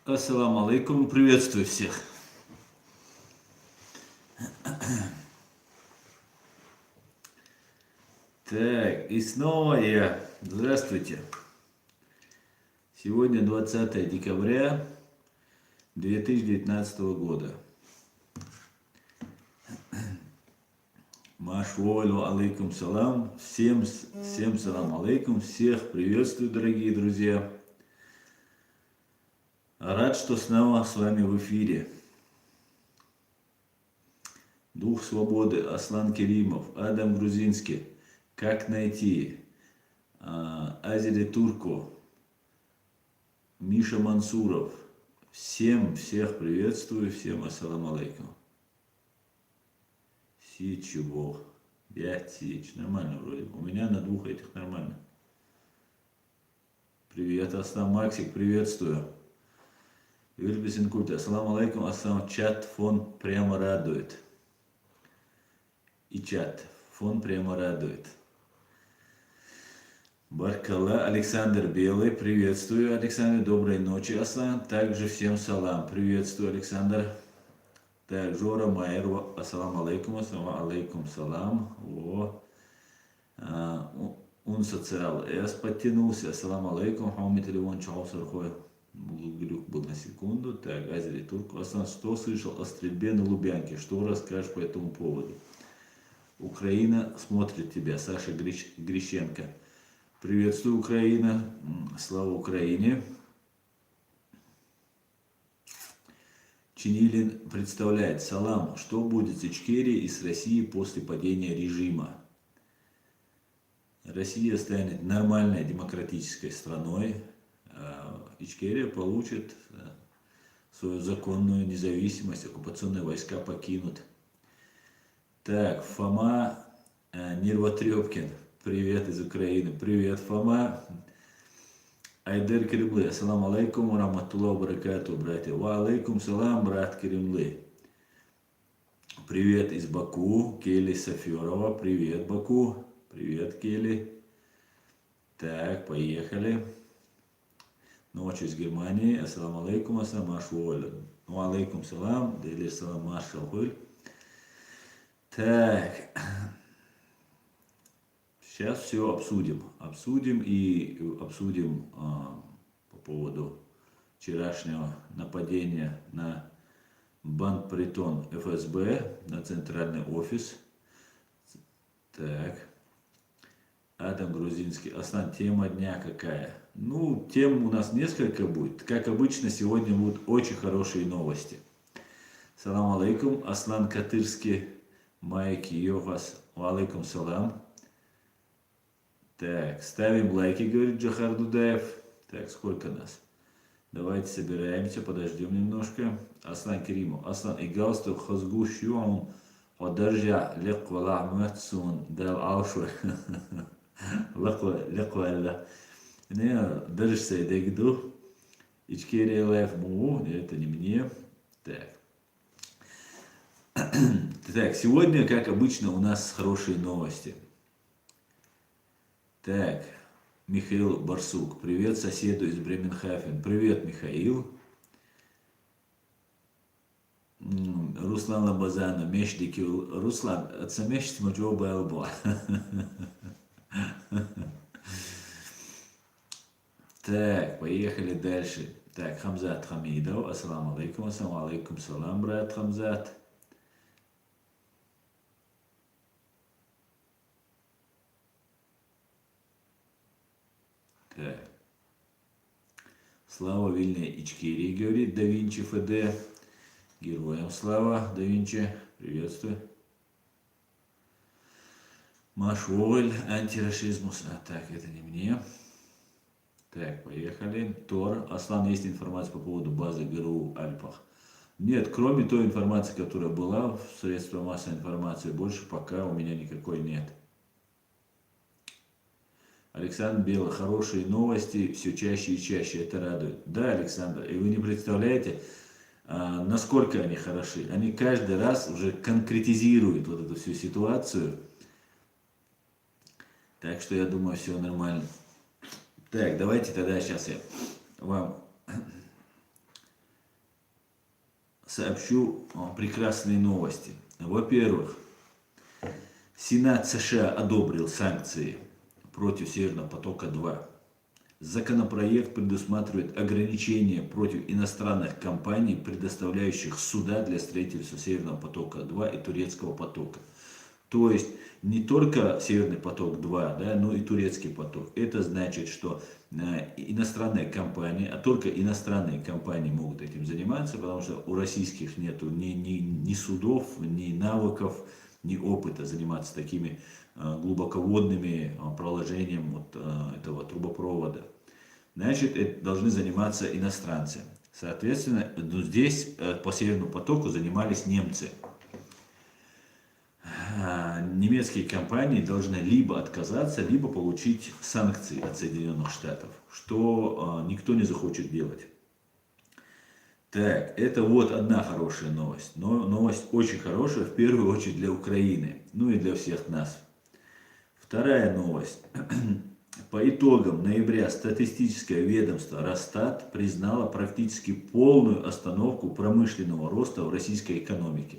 Ассаламу алейкум, приветствую всех. Так, и снова я. Здравствуйте. Сегодня 20 декабря 2019 года. Машволю алейкум салам. Всем салам алейкум. Всех приветствую, дорогие друзья. Рад, что снова с вами в эфире. Дух свободы, Аслан Керимов, Адам Грузинский. Как найти? Азери Турко, Миша Мансуров. Всех приветствую, всем ассаламу алейкум. Сичего. 5 сич. Нормально вроде. У меня на двух этих нормально. Привет, Аслан Максик, приветствую. Юрий Бесенкульт, ассаламу алейкум, ассалам, чат, фон прямо радует. И чат, фон прямо радует. Баркалла, Александр Белый, приветствую, Александр, доброй ночи, Аслан. Также всем салам, приветствую, Александр. Так, Жора Майер, ассаламу алейкум, салам. Он социал С подтянулся, ассаламу алейкум, Хаумит Ливон Чаусархой. Глюк был на секунду. Так, Азери Турку. Аслан, что слышал о стрельбе на Лубянке? Что расскажешь по этому поводу? Украина смотрит тебя. Саша Грищенко. Приветствую, Украина. Слава Украине. Чинилин представляет. Салам. Что будет с Ичкерией и с Россией после падения режима? Россия станет нормальной демократической страной. Ичкерия получит свою законную независимость, оккупационные войска покинут. Так, Фома Нервотрепкин, привет из Украины, привет, Фома. Айдер Кремлы, ассаламу алейкум, раматуллах баракату, братья. Ва алейкум салам, брат Кремлы. Привет из Баку, Келли Саферова, привет, Баку, привет, Келли. Так, поехали. Ночь из Германии. Ассаламу алейкум, ассаламу алейкум. Ва алейкум салам. Дели салам маршал. Так. Сейчас все обсудим. Обсудим по поводу вчерашнего нападения на бандпритон ФСБ, на центральный офис. Так. Адам Грузинский. Аслан, тема дня какая? Ну, тем у нас несколько будет. Как обычно, сегодня будут очень хорошие новости. Салам алейкум. Аслан Катырский. Майки Йохас. Алейкум салам. Так, ставим лайки, говорит Джахар Дудаев. Так, сколько нас? Давайте собираемся, подождем немножко. Аслан Керимов. Аслан, и галстук хазгущу одержа леквала мэтсун дал алшур. Леквала. Не, держишься и дегду. Ичкерия лайф му, это не мне. Так. Так, сегодня, как обычно, у нас хорошие новости. Так, Михаил Барсук. Привет соседу из Бременхафен. Привет, Михаил. Руслан Лабазану. Мешдики. Руслан, отсамешьте мочу балбо. Так, поехали дальше. Так, Хамзат Хамидов. Ассаламу алейкум. Ассаламу алейкум. Салам, брат Хамзат. Так. Слава Вильной Ичкерии, говорит Да Винчи ФД. Героям слава, Да Винчи. Приветствую. Маш Вовель, антирашизмус. А так, это не мне. Так, поехали. Тор. Аслан, есть информация по поводу базы ГРУ Альпах? Нет, кроме той информации, которая была в средствах массовой информации, больше пока у меня никакой нет. Александр Белый, хорошие новости, все чаще и чаще, это радует. Да, Александр, и вы не представляете, насколько они хороши. Они каждый раз уже конкретизируют вот эту всю ситуацию. Так что я думаю, все нормально. Так, давайте тогда сейчас я вам сообщу прекрасные новости. Во-первых, Сенат США одобрил санкции против Северного потока-2. Законопроект предусматривает ограничения против иностранных компаний, предоставляющих суда для строительства Северного потока-2 и Турецкого потока. То есть не только Северный поток-2, да, но и Турецкий поток. Это значит, что иностранные компании, а только иностранные компании могут этим заниматься, потому что у российских нету ни судов, ни навыков, ни опыта заниматься такими глубоководными проложением вот этого трубопровода. Значит, должны заниматься иностранцы. Соответственно, здесь по Северному потоку занимались немцы. Немецкие компании должны либо отказаться, либо получить санкции от Соединенных Штатов, что никто не захочет делать. Так, это вот одна хорошая новость. Но новость очень хорошая, в первую очередь для Украины, ну и для всех нас. Вторая новость. По итогам ноября статистическое ведомство Росстат признало практически полную остановку промышленного роста в российской экономике.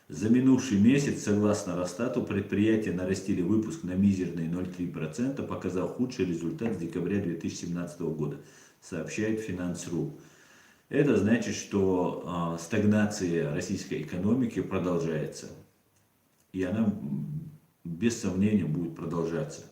За минувший месяц, согласно Росстату, предприятия нарастили выпуск на мизерные 0,3%, показав худший результат с декабря 2017 года, сообщает Финанс.ру. Это значит, что стагнация российской экономики продолжается. И она без сомнения будет продолжаться.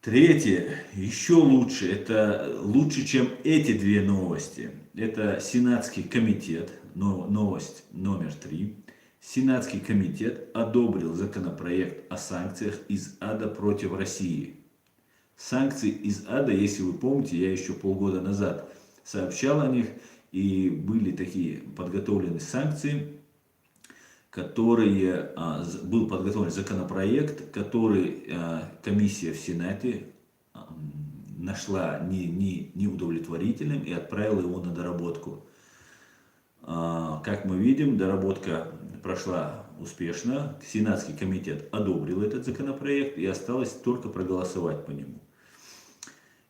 Третье, еще лучше, это лучше, чем эти две новости. Это Сенатский комитет, новость номер 3. Сенатский комитет одобрил законопроект о санкциях из ада против России. Санкции из ада, если вы помните, я еще полгода назад сообщал о них, и были такие подготовлены санкции, был подготовлен законопроект, который комиссия в Сенате нашла неудовлетворительным и отправила его на доработку. Как мы видим, доработка прошла успешно, Сенатский комитет одобрил этот законопроект и осталось только проголосовать по нему.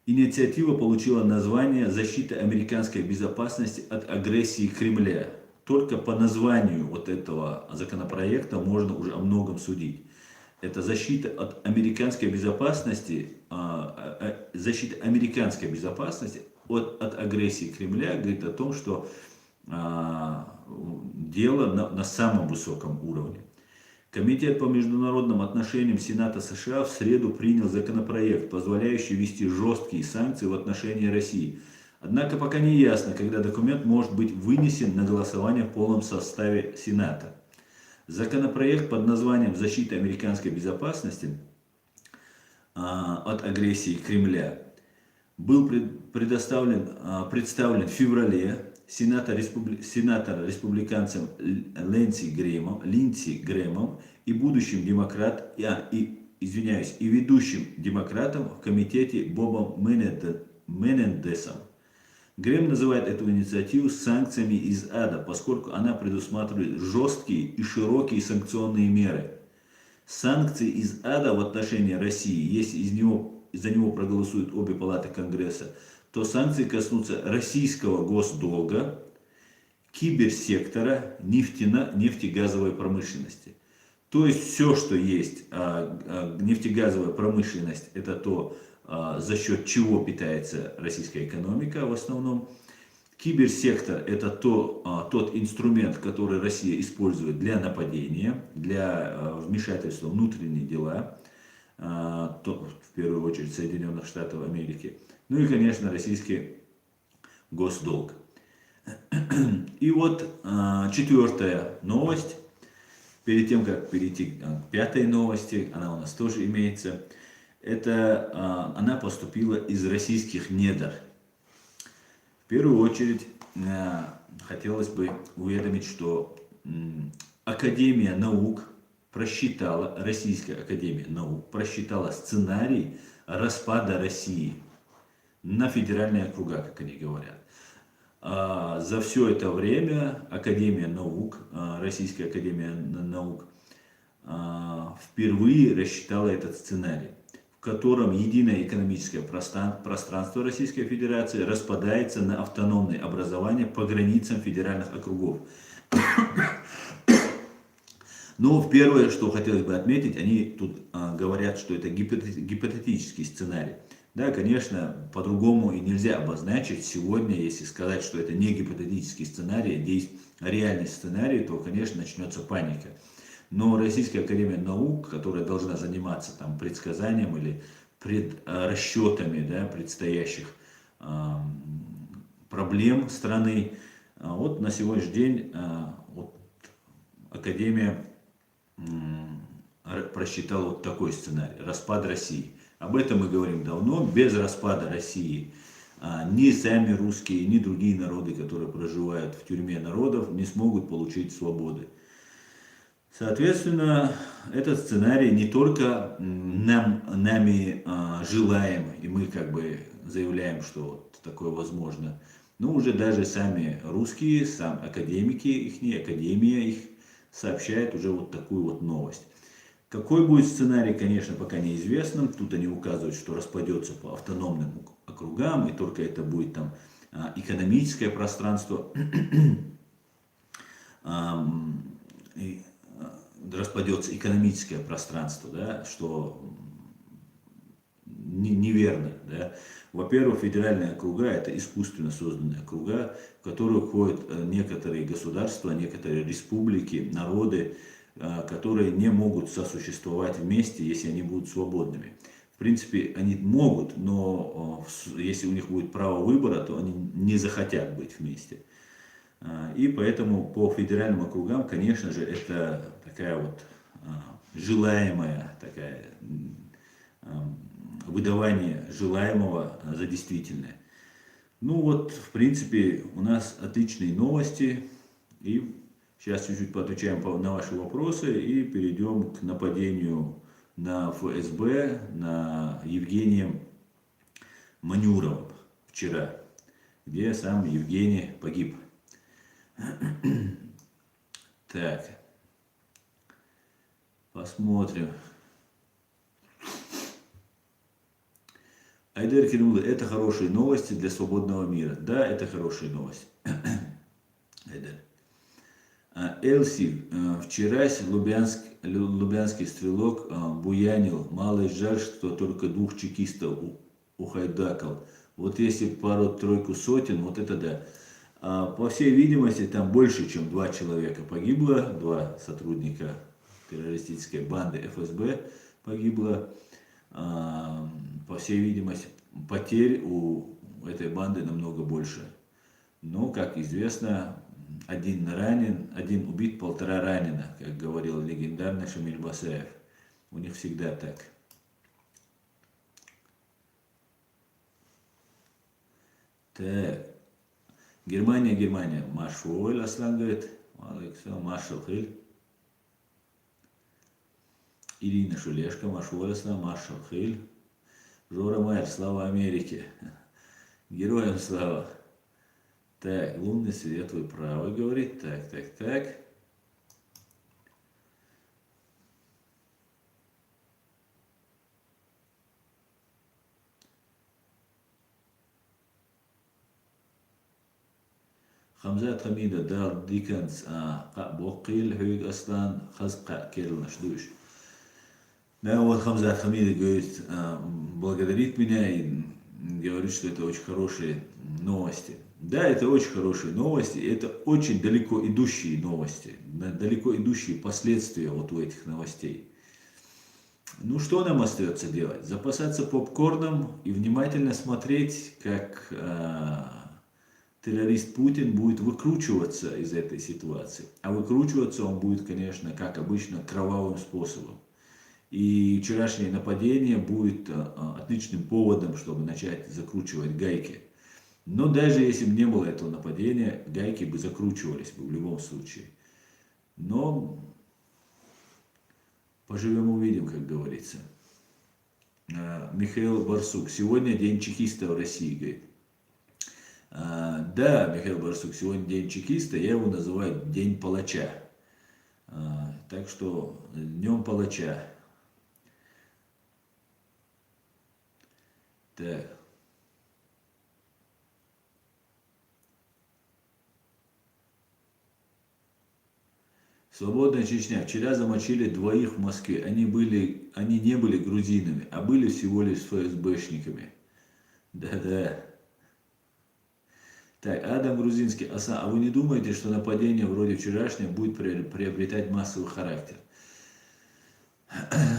Инициатива получила название «Защита американской безопасности от агрессии Кремля». Только по названию вот этого законопроекта можно уже о многом судить. Это защита от американской безопасности, защита американской безопасности от агрессии Кремля говорит о том, что дело на самом высоком уровне. Комитет по международным отношениям Сената США в среду принял законопроект, позволяющий ввести жесткие санкции в отношении России. Однако пока не ясно, когда документ может быть вынесен на голосование в полном составе Сената. Законопроект под названием «Защита американской безопасности от агрессии Кремля» был представлен в феврале сенатор-республиканцем Линдси Грэмом и будущим и ведущим демократом в комитете Бобом Менендесом. Грэм называет эту инициативу санкциями из ада, поскольку она предусматривает жесткие и широкие санкционные меры. Санкции из ада в отношении России, если за него проголосуют обе палаты Конгресса, то санкции коснутся российского госдолга, киберсектора, нефтегазовой промышленности. То есть все, что есть нефтегазовая промышленность, это то, за счет чего питается российская экономика в основном. Киберсектор – это тот инструмент, который Россия использует для нападения, для вмешательства в внутренние дела, в первую очередь Соединенных Штатов Америки. Ну и, конечно, российский госдолг. И вот четвертая новость. Перед тем, как перейти к пятой новости, она у нас тоже имеется. Она поступила из российских недр. В первую очередь хотелось бы уведомить, что Академия наук просчитала, Российская академия наук просчитала сценарий распада России на федеральные округа, как они говорят. За все это время Академия наук, Российская академия наук, впервые рассчитала этот сценарий, в котором единое экономическое пространство Российской Федерации распадается на автономные образования по границам федеральных округов. Но первое, что хотелось бы отметить, они тут говорят, что это гипотетический сценарий. Да, конечно, по-другому и нельзя обозначить сегодня, если сказать, что это не гипотетический сценарий, а есть реальный сценарий, то, конечно, начнется паника. Но Российская академия наук, которая должна заниматься там предсказанием или расчетами, да, предстоящих проблем страны, вот на сегодняшний день вот, Академия просчитала вот такой сценарий: распад России. Об этом мы говорим давно. Без распада России ни сами русские, ни другие народы, которые проживают в тюрьме народов, не смогут получить свободы. Соответственно, этот сценарий не только нами желаем, и мы как бы заявляем, что вот такое возможно, но уже даже сами русские, сам академики, академия их сообщает уже вот такую вот новость. Какой будет сценарий, конечно, пока неизвестно. Тут они указывают, что распадется по автономным округам, и только это будет там экономическое пространство, распадется экономическое пространство, да, что неверно. Да. Во-первых, федеральные округа — это искусственно созданные округа, в которые входят некоторые государства, некоторые республики, народы, которые не могут сосуществовать вместе, если они будут свободными. В принципе, они могут, но если у них будет право выбора, то они не захотят быть вместе. И поэтому по федеральным округам, конечно же, это такая вот желаемая, такая выдавание желаемого за действительное. Ну вот, в принципе, у нас отличные новости. И сейчас чуть-чуть поотвечаем на ваши вопросы и перейдем к нападению на ФСБ, на Евгением Манюровым вчера, где сам Евгений погиб. Так, посмотрим. Айдар Керимулы, это хорошие новости для свободного мира. Да, это хорошие новости. Айдар. Элси, вчера лубянский стрелок буянил. Мало жаль, что только 2 чекистов ухайдакал. Вот если пару-тройку сотен, вот это да. По всей видимости, там больше, чем 2 человека погибло, 2 сотрудника террористической банды ФСБ погибло. По всей видимости, потерь у этой банды намного больше. Но, как известно, 1 ранен, 1 убит, 1,5 ранено, как говорил легендарный Шамиль Басаев. У них всегда так. Так. Германия. Машволь Аслан говорит. Маршал Хиль. Ирина Шулешка, Машволь Аслан, Маршал Хиль. Жора Майер, слава Америке. Героям слава. Так, лунный свет, вы правы, говорит. Так. Хамзат Хамида, Дал Диканс, Бокил, Хюг Аслан, Хазка Керлаш, душ. Да, вот Хамзат Хамида говорит, благодарит меня и говорит, что это очень хорошие новости. Да, это очень хорошие новости, это очень далеко идущие новости, далеко идущие последствия вот у этих новостей. Ну, что нам остается делать? Запасаться попкорном и внимательно смотреть, как террорист Путин будет выкручиваться из этой ситуации. А выкручиваться он будет, конечно, как обычно, кровавым способом. И вчерашнее нападение будет отличным поводом, чтобы начать закручивать гайки. Но даже если бы не было этого нападения, гайки бы закручивались бы в любом случае. Но Поживем увидим, как говорится. Михаил Барсук. Сегодня день чекиста в России, говорит. Да, Михаил Барсук, сегодня день чекиста, я его называю день палача. Так что днем палача. Так. Свободная Чечня. Вчера замочили двоих в Москве. Они не были грузинами, а были всего лишь ФСБшниками. Да-да. Так, Адам Грузинский. А вы не думаете, что нападение вроде вчерашнего будет приобретать массовый характер?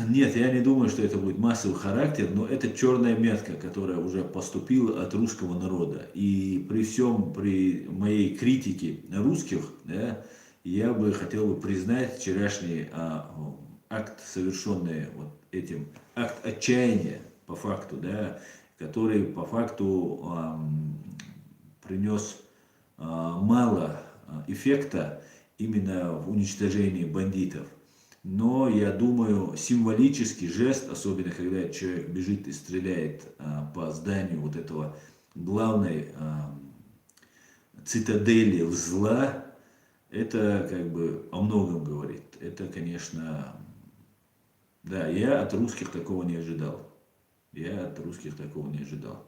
Нет, я не думаю, что это будет массовый характер, но это черная метка, которая уже поступила от русского народа. И при моей критике русских, да, я бы хотел бы признать вчерашний акт, совершенный вот этим, акт отчаяния по факту, да, который по факту принес мало эффекта именно в уничтожении бандитов. Но я думаю, символический жест, особенно когда человек бежит и стреляет по зданию вот этого главной цитадели зла, это как бы о многом говорит. Это, конечно, да, я от русских такого не ожидал. Я от русских такого не ожидал.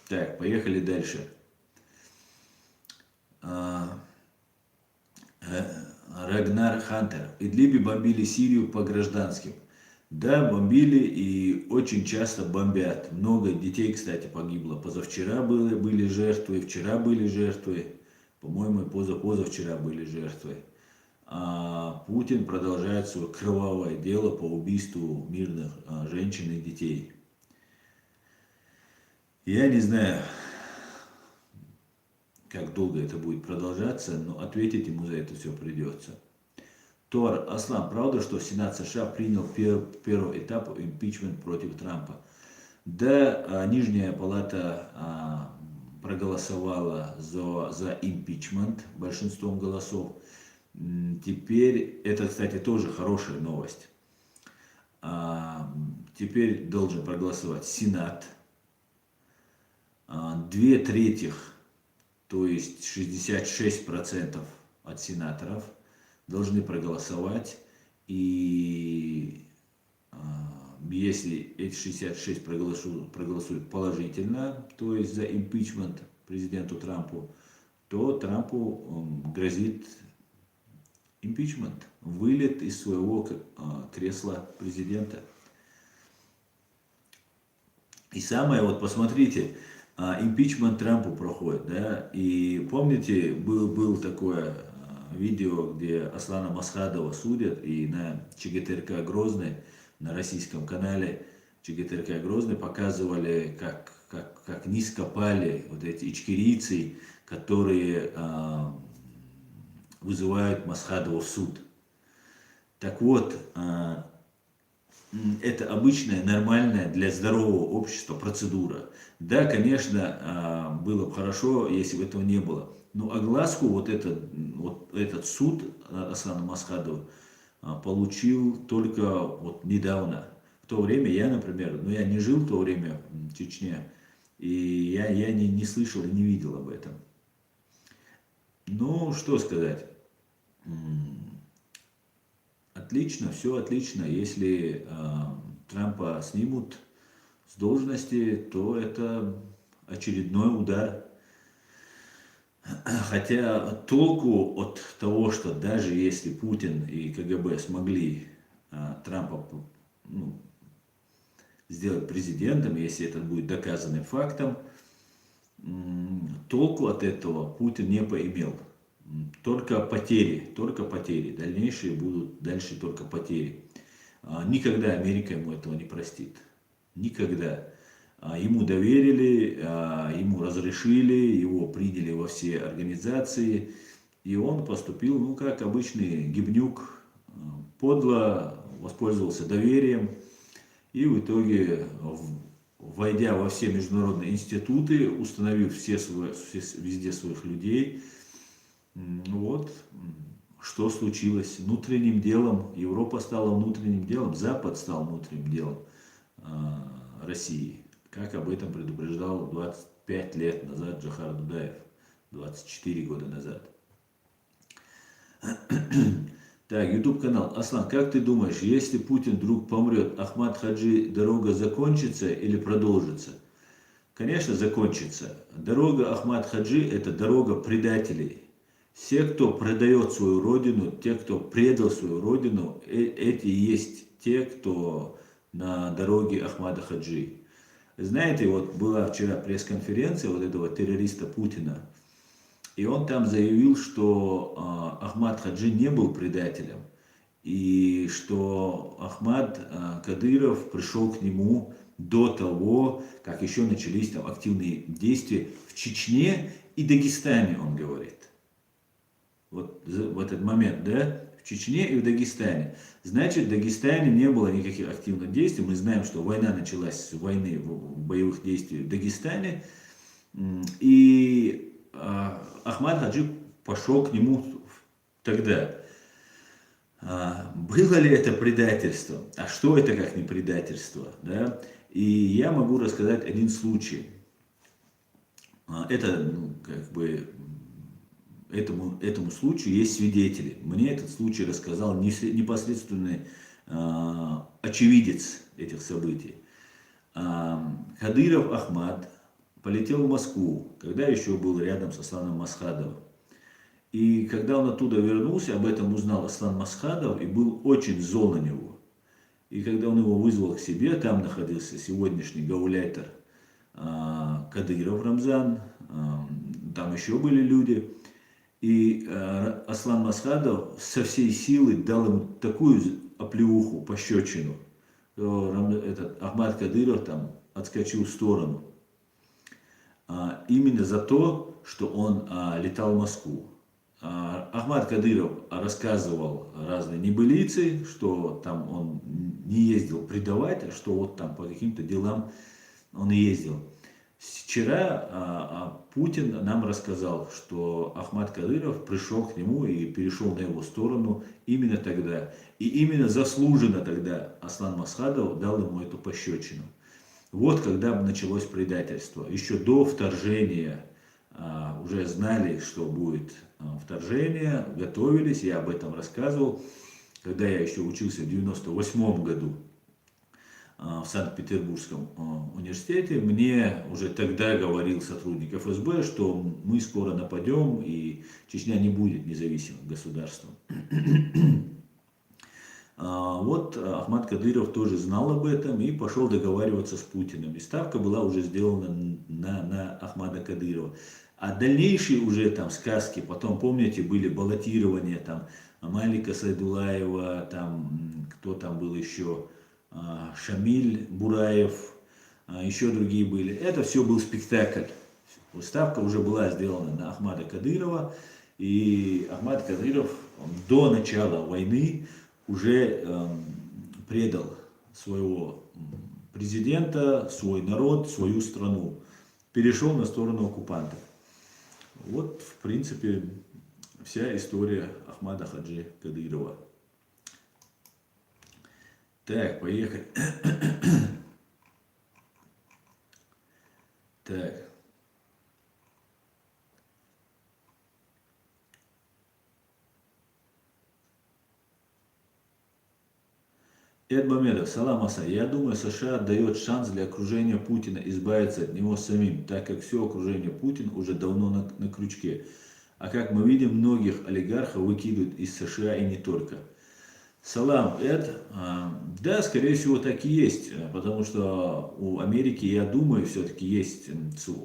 Так, поехали дальше. Рагнар Хантер. Идлибе бомбили Сирию по гражданским. Да, бомбили и очень часто бомбят. Много детей, кстати, погибло. Позавчера были жертвы, вчера были жертвы. По-моему, позавчера были жертвы. А Путин продолжает свое кровавое дело по убийству мирных женщин и детей. Я не знаю, как долго это будет продолжаться, но ответить ему за это все придется. Тор, Аслан, правда, что Сенат США принял первый этап импичмент против Трампа? Да, Нижняя палата проголосовала за импичмент большинством голосов. Теперь, это, кстати, тоже хорошая новость. Теперь должен проголосовать Сенат. 2/3, то есть 66% от сенаторов должны проголосовать. И если эти 66 проголосуют положительно, то есть за импичмент президенту Трампу, то Трампу грозит импичмент, вылет из своего кресла президента. И самое, вот посмотрите, импичмент Трампу проходит, да, и помните, был такое видео, где Аслана Масхадова судят, и на ЧГТРК Грозный, на российском канале ЧГТРК Грозный показывали, как низко пали вот эти ичкерийцы, которые вызывают Масхадова в суд. Так вот, это обычная, нормальная для здорового общества процедура. Да, конечно, было бы хорошо, если бы этого не было. Но огласку вот этот суд Аслана Масхадова получил только вот недавно. В то время я, например, я не жил в то время в Чечне, и я не слышал и не видел об этом. Ну, что сказать. Отлично, все отлично. Если Трампа снимут с должности, то это очередной удар. Хотя толку от того, что даже если Путин и КГБ смогли Трампа сделать президентом, если это будет доказанным фактом, толку от этого Путин не поимел. Только потери, дальнейшие будут дальше только потери. Никогда Америка ему этого не простит. Никогда. Ему доверили, ему разрешили, его приняли во все организации, и он поступил, как обычный гибнюк, подло воспользовался доверием, и в итоге, войдя во все международные институты, установив везде своих людей, Вот что случилось внутренним делом. Европа стала внутренним делом, Запад стал внутренним делом России. Как об этом предупреждал 25 лет назад Джохар Дудаев, 24 года назад. Так, YouTube канал. Аслан, как ты думаешь, если Путин вдруг помрет, Ахмад Хаджи дорога закончится или продолжится? Конечно, закончится. Дорога Ахмад Хаджи – это дорога предателей. Все, кто предает свою родину, те, кто предал свою родину, эти и есть те, кто на дороге Ахмада Хаджи. Знаете, вот была вчера пресс-конференция вот этого террориста Путина, и он там заявил, что Ахмад Хаджи не был предателем, и что Ахмад Кадыров пришел к нему до того, как еще начались там активные действия в Чечне и Дагестане, он говорит. Вот в этот момент, да, в Чечне и в Дагестане. Значит, в Дагестане не было никаких активных действий. Мы знаем, что война началась с войны, боевых действий в Дагестане. И Ахмад Хаджи пошел к нему тогда. Было ли это предательство? А что это как не предательство? Да? И я могу рассказать один случай. Это, как бы, этому случаю есть свидетели. Мне этот случай рассказал непосредственный очевидец этих событий. Кадыров Ахмад полетел в Москву, когда еще был рядом с Асланом Масхадовым. И когда он оттуда вернулся, об этом узнал Аслан Масхадов и был очень зол на него. И когда он его вызвал к себе, там находился сегодняшний гауляйтер Кадыров Рамзан, там еще были люди. И Аслан Масхадов со всей силы дал ему такую оплеуху, пощечину. Этот Ахмад Кадыров там отскочил в сторону. Именно за то, что он летал в Москву. Ахмад Кадыров рассказывал разные небылицы, что там он не ездил предавать, а что вот там по каким-то делам он ездил. Вчера Путин нам рассказал, что Ахмад Кадыров пришел к нему и перешел на его сторону именно тогда. И именно заслуженно тогда Аслан Масхадов дал ему эту пощечину. Вот когда началось предательство. Еще до вторжения уже знали, что будет вторжение, готовились, я об этом рассказывал. Когда я еще учился в 98 году в Санкт-Петербургском университете, мне уже тогда говорил сотрудник ФСБ, что мы скоро нападем и Чечня не будет независимым государством. Вот Ахмад Кадыров тоже знал об этом и пошел договариваться с Путиным. И ставка была уже сделана на Ахмада Кадырова. А дальнейшие уже там сказки, потом, помните, были баллотирования, там Малика Сайдулаева, там кто там был еще, Шамиль Бураев, еще другие были. Это все был спектакль. Ставка уже была сделана на Ахмада Кадырова. И Ахмад Кадыров до начала войны уже предал своего президента, свой народ, свою страну. Перешел на сторону оккупантов. Вот, в принципе, вся история Ахмада Хаджи Кадырова. Так, поехали. Так. Эд Бамедов, салам Асан. Я думаю, США дает шанс для окружения Путина избавиться от него самим, так как все окружение Путина уже давно на крючке. А как мы видим, многих олигархов выкидывают из США и не только. Салам, Эд. Да, скорее всего, так и есть, потому что у Америки, я думаю, все-таки есть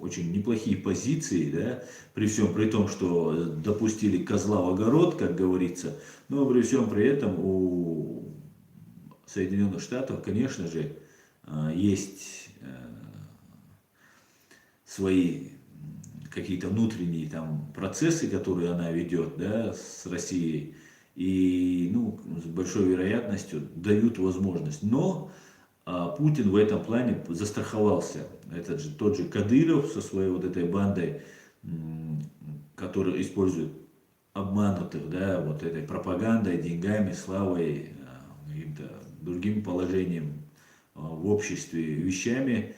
очень неплохие позиции, да, при том, что допустили козла в огород, как говорится, но при всем при этом у Соединенных Штатов, конечно же, есть свои какие-то внутренние там процессы, которые она ведет, да, с Россией, и ну, с большой вероятностью дают возможность. Но Путин в этом плане застраховался. Это же тот же Кадыров со своей вот этой бандой, который использует обманутых, да, вот этой пропагандой, деньгами, славой, каким-то другим положением в обществе, вещами.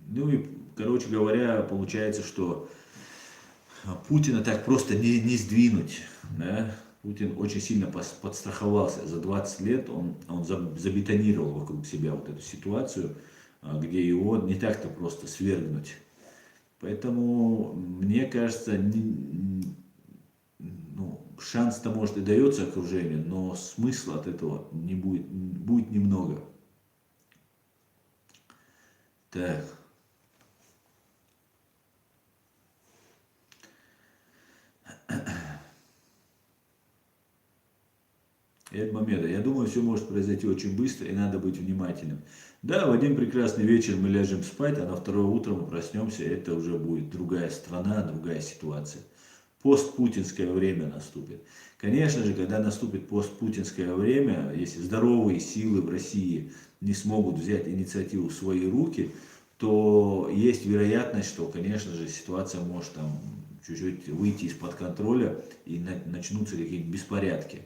Ну и, короче говоря, получается, что Путина так просто не сдвинуть, да? Путин очень сильно подстраховался. За 20 лет он забетонировал вокруг себя вот эту ситуацию, где его не так-то просто свергнуть. Поэтому, мне кажется, ну, шанс-то, может, и дается окружению, но смысла от этого не будет немного. Так. Мамеда, я думаю, все может произойти очень быстро, и надо быть внимательным. Да, в один прекрасный вечер мы ляжем спать, а на второе утро мы проснемся, и это уже будет другая страна, другая ситуация. Постпутинское время наступит. Конечно же, когда наступит постпутинское время, если здоровые силы в России не смогут взять инициативу в свои руки, то есть вероятность, что, конечно же, ситуация может там чуть-чуть выйти из-под контроля и начнутся какие-то беспорядки.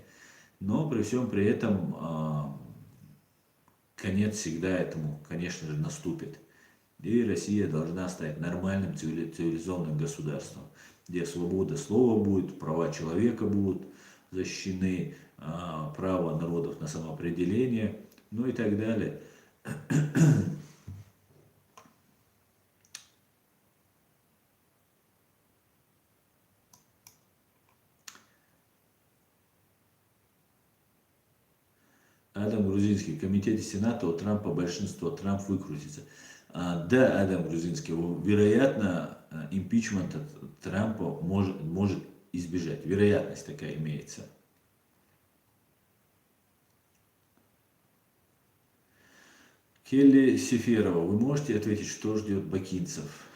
Но при всем при этом конец всегда этому, конечно же, наступит. И Россия должна стать нормальным цивилизованным государством, где свобода слова будет, права человека будут защищены, право народов на самоопределение, ну и так далее. Адам Грузинский, в комитете Сената у Трампа большинство, Трамп выкрутится. Да, Адам Грузинский, вероятно, импичмента Трампа может избежать. Вероятность такая имеется. Келли Сеферова, вы можете ответить, что ждет бакинцев?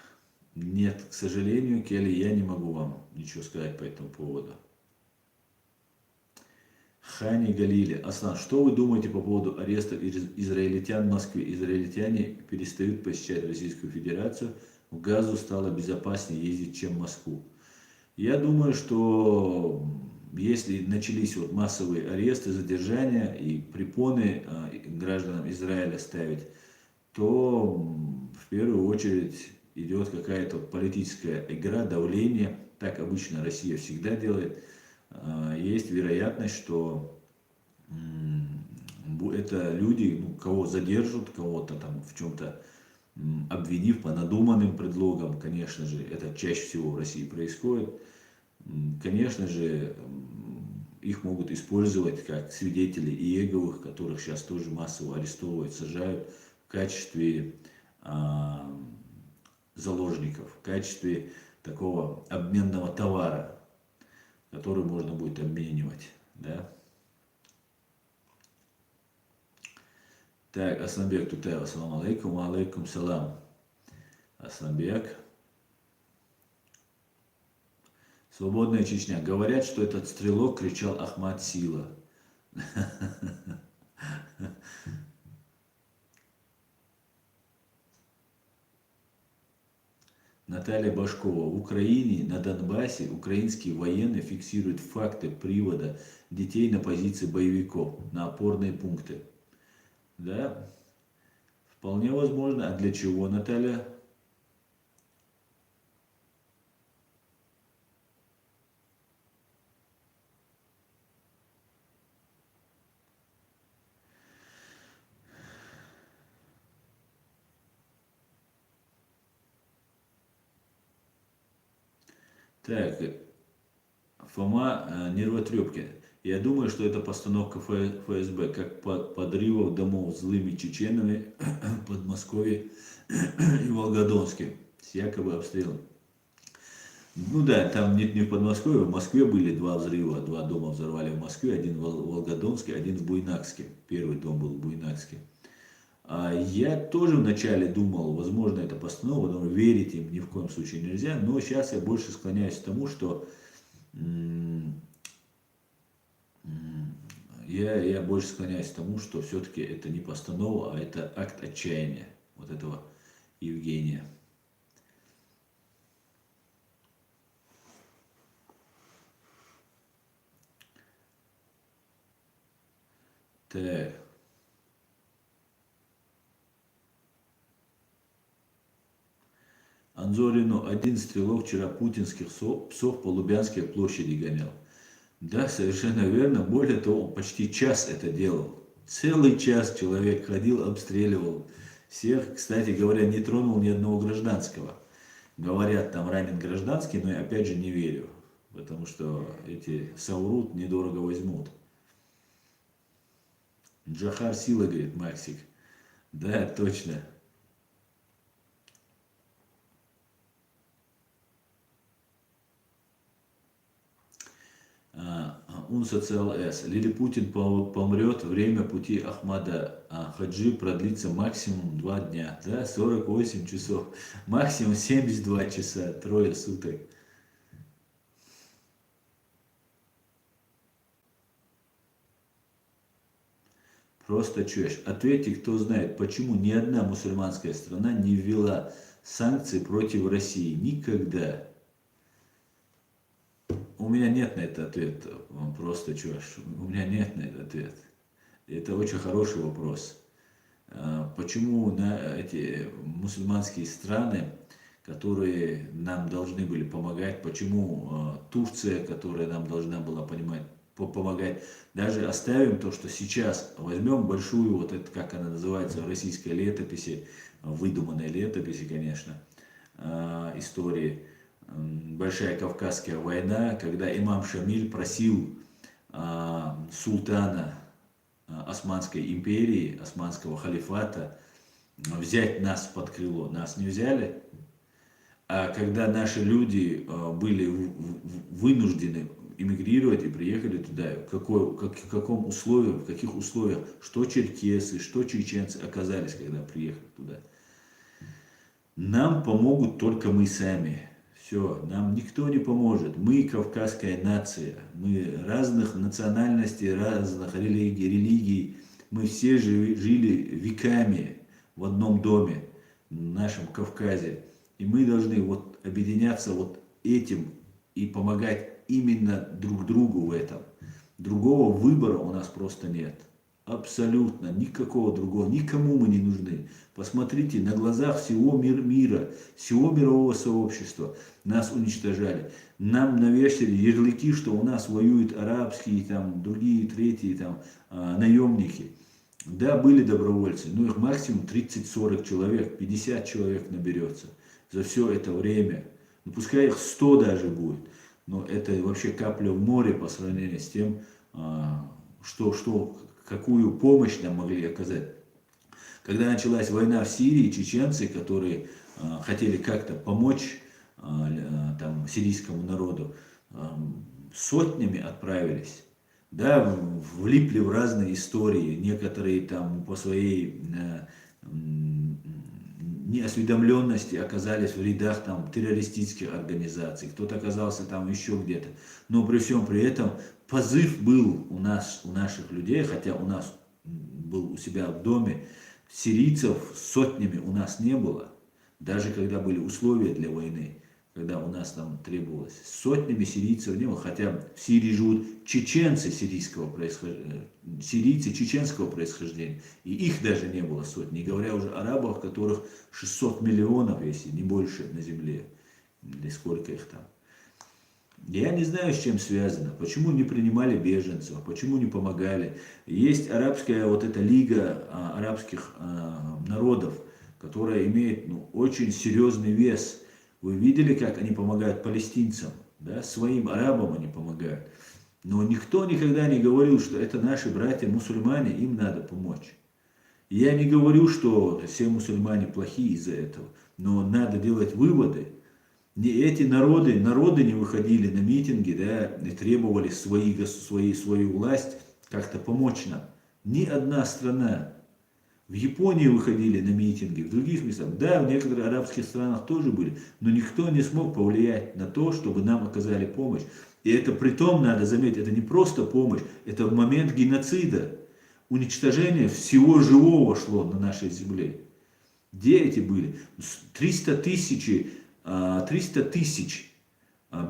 Нет, к сожалению, Келли, я не могу вам ничего сказать по этому поводу. Хани Галили. Аслан, что вы думаете по поводу ареста израильтян в Москве? Израильтяне перестают посещать Российскую Федерацию. В Газу стало безопаснее ездить, чем в Москву. Я думаю, что если начались вот массовые аресты, задержания и препоны гражданам Израиля ставить, то в первую очередь идет какая-то политическая игра, давление. Так обычно Россия всегда делает. Есть вероятность, что это люди, ну, кого задержат, кого-то там в чем-то обвинив по надуманным предлогам, конечно же, это чаще всего в России происходит, конечно же, их могут использовать как свидетелей Иеговых, которых сейчас тоже массово арестовывают, сажают в качестве заложников, в качестве такого обменного товара, который можно будет обменивать, да. Так, Асланбек Тутаев, ассаламу алейкум, алейкум салам. Асланбек. Свободная Чечня. Говорят, что этот стрелок кричал Ахмад Сила. Наталья Башкова. В Украине, на Донбассе, украинские военные фиксируют факты привода детей на позиции боевиков, на опорные пункты. Да, вполне возможно. А для чего, Наталья? Так, Фома Нервотрепкин. Я думаю, что это постановка ФСБ, как подрывов домов злыми чеченами в Подмосковье и Волгодонске с якобы обстрелом. Ну да, там не в Подмосковье, в Москве были два взрыва, два дома взорвали в Москве, один в Волгодонске, один в Буйнакске. Первый дом был в Буйнакске. Я тоже вначале думал, возможно, это постанова, но верить им ни в коем случае нельзя, но сейчас я больше склоняюсь к тому, что я больше склоняюсь к тому, что все-таки это не постанова, а это акт отчаяния вот этого Евгения. Так. Анзорину один стрелок вчера путинских псов по Лубянской площади гонял. Да, совершенно верно. Более того, он почти час это делал. Целый час человек ходил, обстреливал всех. Кстати говоря, не тронул ни одного гражданского. Говорят, там ранен гражданский, но я опять же не верю. Потому что эти соврут, недорого возьмут. Джахар сила, говорит Максик. Да, точно. Он социал С. Лилипутин помрет, время пути Ахмада Хаджи продлится максимум 2 дня. Да, 48 часов. Максимум 72 часа, трое суток. Просто чушь. Ответьте, кто знает, почему ни одна мусульманская страна не ввела санкции против России. Никогда. У меня нет на это ответа. Просто чушь. У меня нет на это ответа. Это очень хороший вопрос. Почему эти мусульманские страны, которые нам должны были помогать, почему Турция, которая нам должна была помогать, даже оставим то, что сейчас возьмем большую, вот это, как она называется в российской летописи, выдуманной летописи, конечно, истории, Большая Кавказская война, когда имам Шамиль просил султана Османской империи, Османского халифата взять нас под крыло. Нас не взяли. А когда наши люди были вынуждены эмигрировать и приехали туда, в каких условиях, что черкесы, что чеченцы оказались, когда приехали туда. Нам помогут только мы сами. Все, нам никто не поможет. Мы кавказская нация, мы разных национальностей, разных религий. Мы все жили веками в одном доме, в нашем Кавказе. И мы должны вот объединяться вот этим и помогать именно друг другу в этом. Другого выбора у нас просто нет. Абсолютно никакого другого, никому мы не нужны. Посмотрите, на глазах всего мира, всего мирового сообщества нас уничтожали. Нам навешали ярлыки, что у нас воюют арабские, там, другие, третьи, там, наемники. Да, были добровольцы, но их максимум 30-40 человек, 50 человек наберется за все это время. Ну, пускай их 100 даже будет, но это вообще капля в море по сравнению с тем, какую помощь нам могли оказать. Когда началась война в Сирии, чеченцы, которые хотели как-то помочь там, сирийскому народу, сотнями отправились, да, влипли в разные истории, некоторые там по своей неосведомленности оказались в рядах там, террористических организаций, кто-то оказался там еще где-то. Но при всем при этом позыв был у наших людей, хотя у нас был у себя в доме, сирийцев сотнями у нас не было, даже когда были условия для войны, когда у нас там требовалось. Сотнями сирийцев не было, хотя в Сирии живут чеченцы сирийцы чеченского происхождения, и их даже не было сотни, не говоря уже о арабах, которых 600 миллионов, если не больше, на земле, или сколько их там. Я не знаю, с чем связано, почему не принимали беженцев, почему не помогали. Есть арабская вот эта лига арабских народов, которая имеет очень серьезный вес. Вы видели, как они помогают палестинцам, да? Своим арабам они помогают. Но никто никогда не говорил, что это наши братья-мусульмане, им надо помочь. Я не говорю, что все мусульмане плохие из-за этого, но надо делать выводы. Не эти народы не выходили на митинги, да, и требовали свою власть как-то помочь нам. Ни одна страна. В Японии выходили на митинги, в других местах. Да, в некоторых арабских странах тоже были, но никто не смог повлиять на то, чтобы нам оказали помощь. И это притом, надо заметить, это не просто помощь, это в момент геноцида, уничтожение всего живого шло на нашей земле. Где эти были? 300 тысяч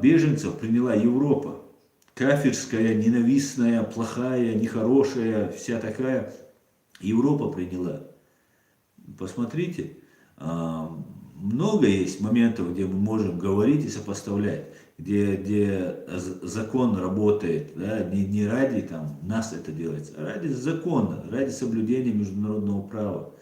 беженцев приняла Европа. кафирская, ненавистная, плохая, нехорошая, вся такая, Европа приняла. Посмотрите, много есть моментов, где мы можем говорить и сопоставлять, где закон работает, да, не ради там, нас это делается, а ради закона, ради соблюдения международного права.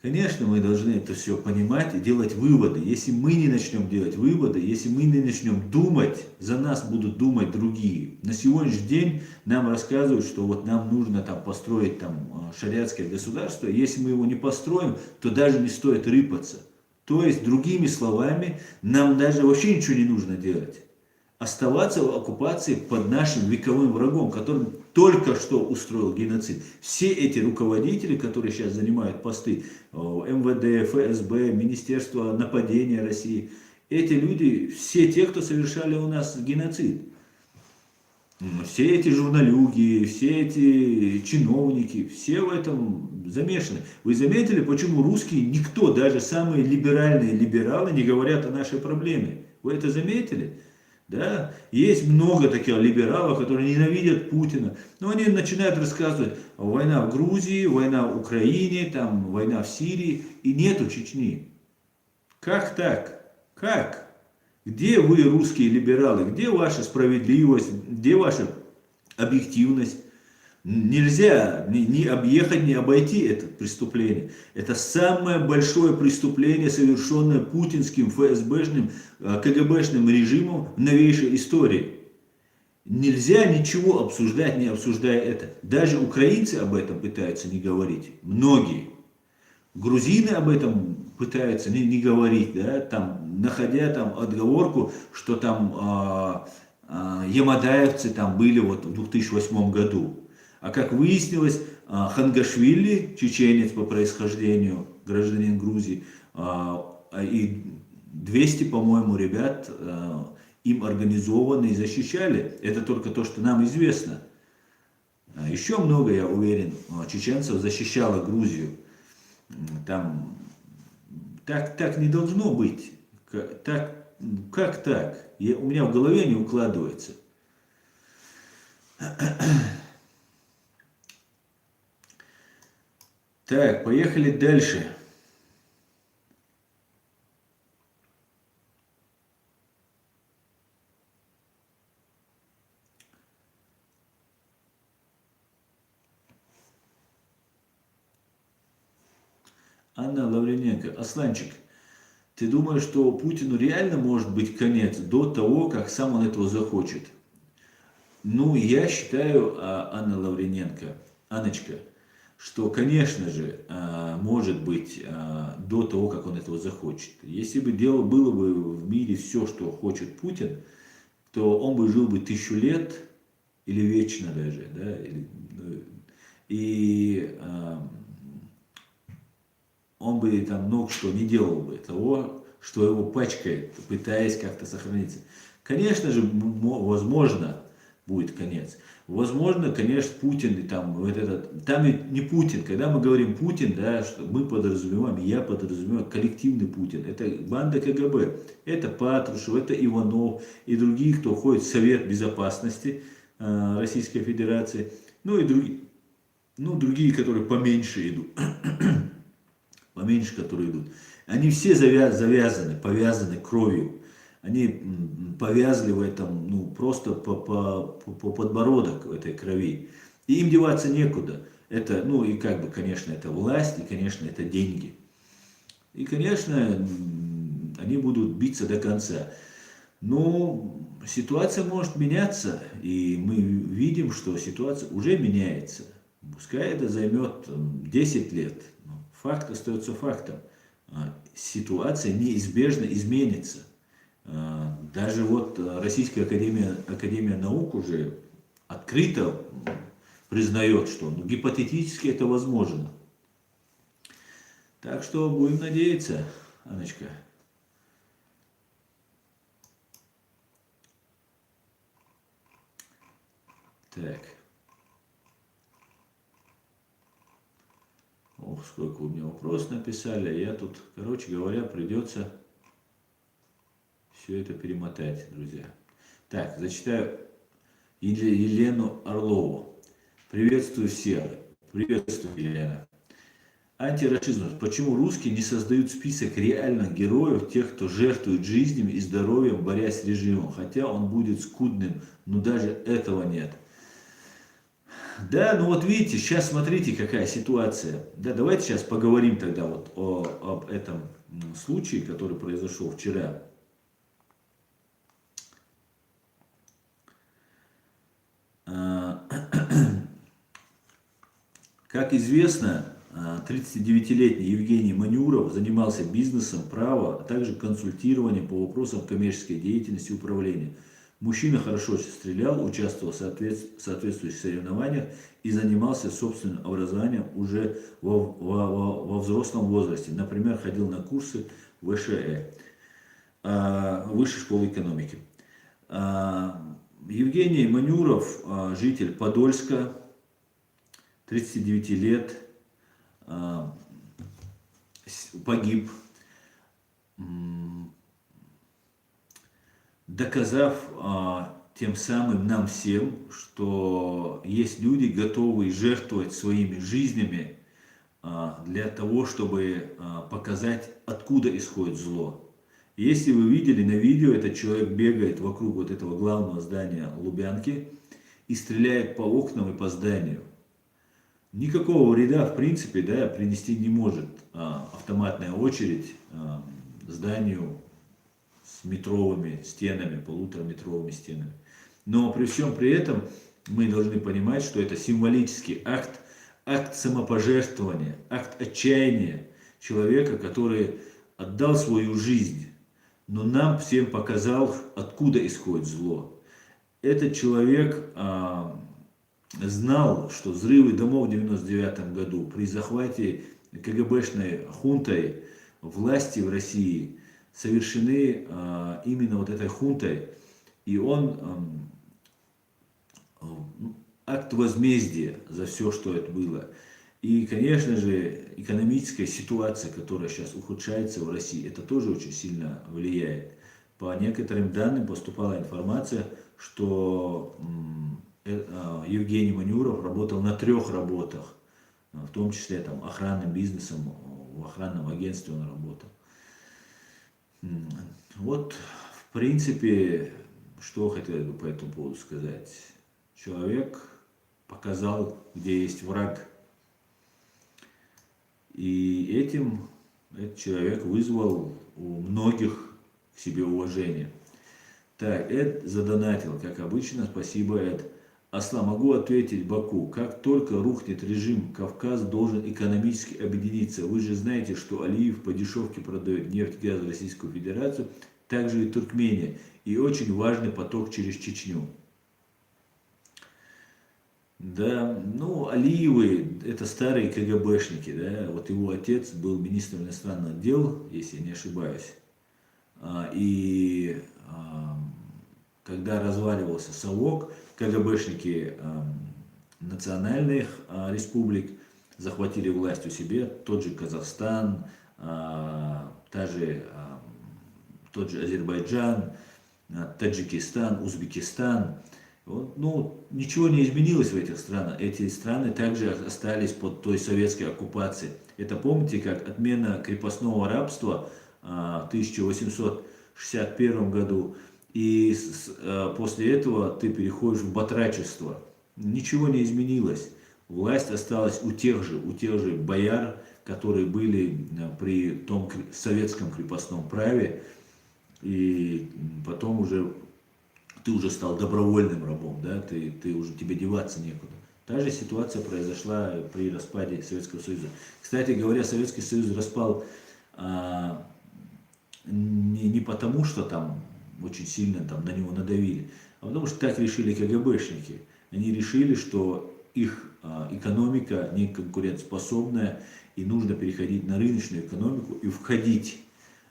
Конечно, мы должны это все понимать и делать выводы. Если мы не начнем делать выводы, если мы не начнем думать, за нас будут думать другие. На сегодняшний день нам рассказывают, что вот нам нужно там построить там шариатское государство. Если мы его не построим, то даже не стоит рыпаться. То есть, другими словами, нам даже вообще ничего не нужно делать. Оставаться в оккупации под нашим вековым врагом, который только что устроил геноцид. Все эти руководители, которые сейчас занимают посты МВД, ФСБ, Министерство нападения России, эти люди, все те, кто совершали у нас геноцид. Все эти журналюги, все эти чиновники, все в этом замешаны. Вы заметили, почему русские, никто, даже самые либеральные либералы, не говорят о нашей проблеме? Вы это заметили? Да? Есть много таких либералов, которые ненавидят Путина, но они начинают рассказывать: война в Грузии, война в Украине, там, война в Сирии, и нету Чечни. Как так? Как? Где вы, русские либералы? Где ваша справедливость? Где ваша объективность? Нельзя ни объехать, ни обойти это преступление. Это самое большое преступление, совершенное путинским ФСБшным, КГБшным режимом в новейшей истории. Нельзя ничего обсуждать, не обсуждая это. Даже украинцы об этом пытаются не говорить. Многие. Грузины об этом пытаются не говорить, да, там, находя там отговорку, что там ямадаевцы там были вот в 2008 году. А как выяснилось, Хангашвили, чеченец по происхождению, гражданин Грузии, и 200, по-моему, ребят им организованно и защищали. Это только то, что нам известно. Еще много, я уверен, чеченцев защищало Грузию. Там так не должно быть. Как так? У меня в голове не укладывается. Так, поехали дальше. Анна Лаврененко. Асланчик, ты думаешь, что Путину реально может быть конец до того, как сам он этого захочет? Ну, я считаю, Анна Лаврененко, Анночка, что, конечно же, может быть, до того, как он этого захочет. Если бы было бы в мире все, что хочет Путин, то он бы жил бы 1000 лет, или вечно даже, да, и он бы там много что не делал бы того, что его пачкает, пытаясь как-то сохраниться. Конечно же, возможно, будет конец. Возможно, конечно, Путин и там вот этот, там ведь не Путин. Когда мы говорим Путин, да, что мы подразумеваем, я подразумеваю коллективный Путин. Это банда КГБ, это Патрушев, это Иванов и другие, кто входит в Совет Безопасности Российской Федерации. Ну и другие, которые поменьше идут. Поменьше, которые идут. Они все завязаны, повязаны кровью. Они повязли в этом, ну, просто по подбородок в этой крови. И им деваться некуда. Это, ну, и как бы, конечно, это власть, и, конечно, это деньги. И, конечно, они будут биться до конца. Но ситуация может меняться, и мы видим, что ситуация уже меняется. Пускай это займет 10 лет. Факт остается фактом. Ситуация неизбежно изменится. Даже вот Российская Академия Наук уже открыто признает, что гипотетически это возможно. Так что будем надеяться, Анночка. Так. Ох, сколько у меня вопросов написали. Я тут, короче говоря, придется все это перемотать, друзья. Так, зачитаю Елену Орлову. Приветствую всех. Приветствую, Елена. Антирашизм. Почему русские не создают список реальных героев, тех, кто жертвует жизнями и здоровьем, борясь с режимом, хотя он будет скудным, но даже этого нет. Да, ну вот видите, сейчас смотрите, какая ситуация. Да, давайте сейчас поговорим тогда вот об этом случае, который произошел вчера. Как известно, 39-летний Евгений Манюров занимался бизнесом, право, а также консультированием по вопросам коммерческой деятельности и управления. Мужчина хорошо стрелял, участвовал в соответствующих соревнованиях и занимался собственным образованием уже во взрослом возрасте. Например, ходил на курсы ВШЭ, Высшей школы экономики. Евгений Манюров, житель Подольска, 39 лет, погиб, доказав тем самым нам всем, что есть люди, готовые жертвовать своими жизнями для того, чтобы показать, откуда исходит зло. Если вы видели на видео, этот человек бегает вокруг вот этого главного здания Лубянки и стреляет по окнам и по зданию. Никакого вреда, в принципе, да, принести не может автоматная очередь зданию с метровыми стенами, полутораметровыми стенами. Но при всем при этом мы должны понимать, что это символический акт, акт самопожертвования, акт отчаяния человека, который отдал свою жизнь, но нам всем показал, откуда исходит зло. Этот человек знал, что взрывы домов в 1999 году при захвате КГБшной хунтой власти в России совершены именно вот этой хунтой, и он акт возмездия за все, что это было. И, конечно же, экономическая ситуация, которая сейчас ухудшается в России, это тоже очень сильно влияет. По некоторым данным поступала информация, что Евгений Манюров работал на 3 работах, в том числе там, охранным бизнесом, в охранном агентстве он работал. Вот, в принципе, что хотел бы по этому поводу сказать. Человек показал, где есть враг. И этим этот человек вызвал у многих к себе уважение. Так, Эд задонатил, как обычно, спасибо, Эд. Асла, могу ответить Баку. Как только рухнет режим, Кавказ должен экономически объединиться. Вы же знаете, что Алиев по дешевке продает нефть, газ в Российскую Федерацию, также и Туркмения. И очень важный поток через Чечню. Да, ну, Алиевы, это старые КГБшники, да, вот его отец был министром иностранных дел, если я не ошибаюсь. И когда разваливался Совок, КГБшники национальных республик захватили власть у себя, тот же Казахстан, тот же Азербайджан, Таджикистан, Узбекистан. Вот, ну, ничего не изменилось в этих странах. Эти страны также остались под той советской оккупацией. Это помните, как отмена крепостного рабства в 1861 году, и после этого ты переходишь в батрачество. Ничего не изменилось. Власть осталась у тех же бояр, которые были при том советском крепостном праве, и потом уже ты уже стал добровольным рабом, да, ты уже, тебе деваться некуда. Та же ситуация произошла при распаде Советского Союза. Кстати говоря, Советский Союз распал не потому, что там очень сильно там, на него надавили, а потому что так решили КГБшники. Они решили, что их экономика не конкурентоспособная, и нужно переходить на рыночную экономику и входить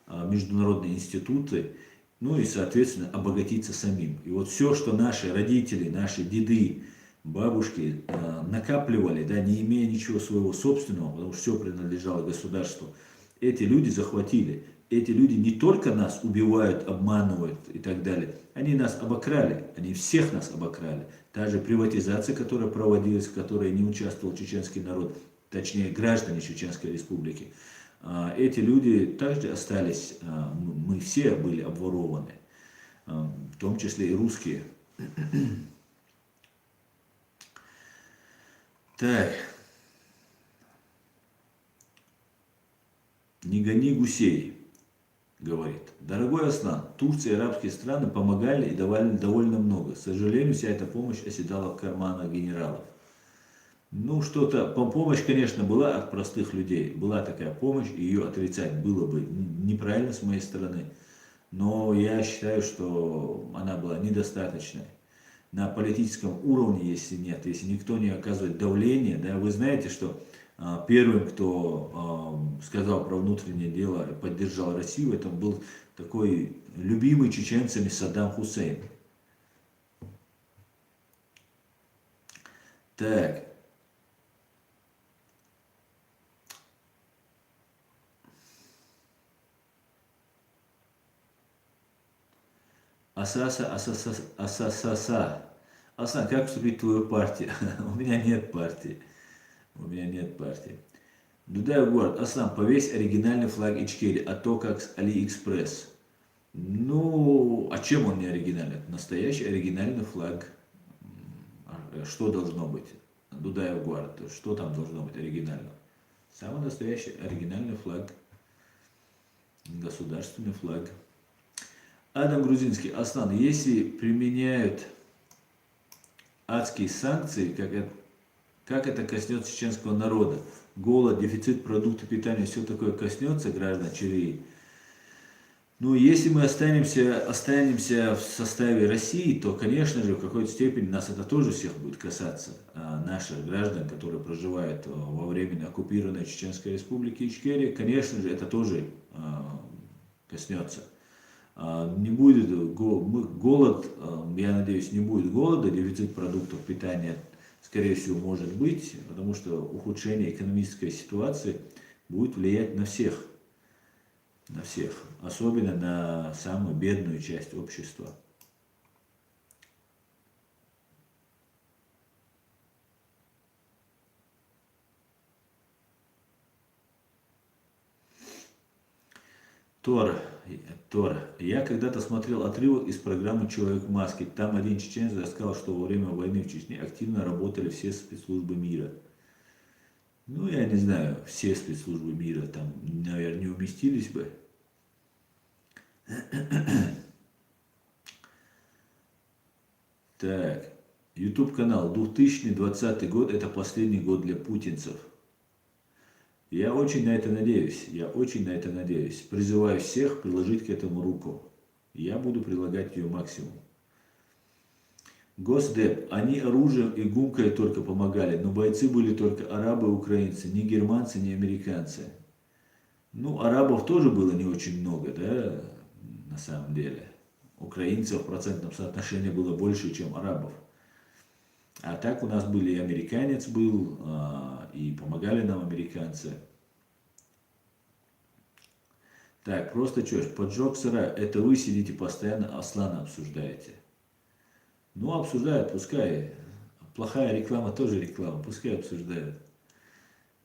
в международные институты, ну и, соответственно, обогатиться самим. И вот все, что наши родители, наши деды, бабушки накапливали, да, не имея ничего своего собственного, потому что все принадлежало государству, эти люди захватили. эти люди не только нас убивают, обманывают и так далее, они нас обокрали, они всех нас обокрали. Та же приватизация, которая проводилась, в которой не участвовал чеченский народ, точнее граждане Чеченской Республики, эти люди также остались, мы все были обворованы, в том числе и русские. Так. Не гони гусей, говорит. Дорогой Аслан, Турция и арабские страны помогали и давали довольно много. К сожалению, вся эта помощь оседала в карманах генералов. Ну, что-то, помощь, конечно, была от простых людей. Была такая помощь, и ее отрицать было бы неправильно с моей стороны. Но я считаю, что она была недостаточной. На политическом уровне, если нет, если никто не оказывает давление, да, вы знаете, что первым, кто сказал про внутреннее дело и поддержал Россию, это был такой любимый чеченцами Саддам Хусейн. Так. Асаса. Асан, как вступить в твою партию? У меня нет партии. У меня нет партии. Дудаев город. Аслан, повесь оригинальный флаг Ичкерии, а то как с Алиэкспресс. Ну, а чем он не оригинальный? Это настоящий оригинальный флаг. Что должно быть? Дудаев город. Что там должно быть оригинального? Самый настоящий оригинальный флаг. Государственный флаг. Адам Грузинский. Аслан, если применяют адские санкции, как это коснется чеченского народа? Голод, дефицит продуктов питания, все такое коснется граждан Чирии. Ну, если мы останемся в составе России, то, конечно же, в какой-то степени нас это тоже всех будет касаться. Наших граждан, которые проживают во временно оккупированной Чеченской Республике Ичкерия, конечно же, это тоже коснется. Не будет голод, я надеюсь, не будет голода, дефицит продуктов питания, скорее всего, может быть, потому что ухудшение экономической ситуации будет влиять на всех, особенно на самую бедную часть общества. Тор. Я когда-то смотрел отрывок из программы «Человек в маске». Там один чеченец рассказал, что во время войны в Чечне активно работали все спецслужбы мира. Ну, я не знаю, все спецслужбы мира там, наверное, не уместились бы. Так, YouTube канал. 2020 год – это последний год для путинцев. Я очень на это надеюсь, Призываю всех приложить к этому руку. Я буду прилагать ее максимум. Госдеп. Они оружием и гумкой только помогали, но бойцы были только арабы и украинцы, ни германцы, ни американцы. Ну, арабов тоже было не очень много, да, на самом деле. Украинцев в процентном соотношении было больше, чем арабов. А так у нас были и американец был, и помогали нам американцы. Так, просто чё ж, поджог сарая, это вы сидите постоянно Аслана обсуждаете. Ну, обсуждают, пускай. Плохая реклама тоже реклама, пускай обсуждают.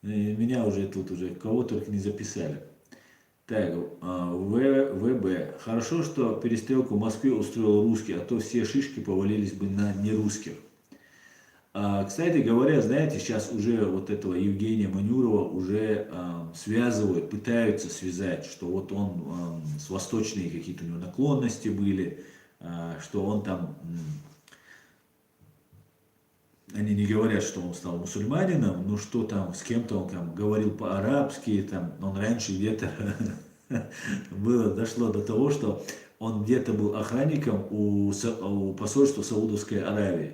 Меня уже тут кого только не записали. Так, ВБ. Хорошо, что перестрелку в Москве устроил русский, а то все шишки повалились бы на нерусских. Кстати говоря, знаете, сейчас уже вот этого Евгения Манюрова уже связывают, пытаются связать, что вот он с восточные какие-то у него наклонности были, что он там, они не говорят, что он стал мусульманином, но что там, с кем-то он там говорил по-арабски, там, он раньше где-то дошло до того, что он где-то был охранником у посольства Саудовской Аравии.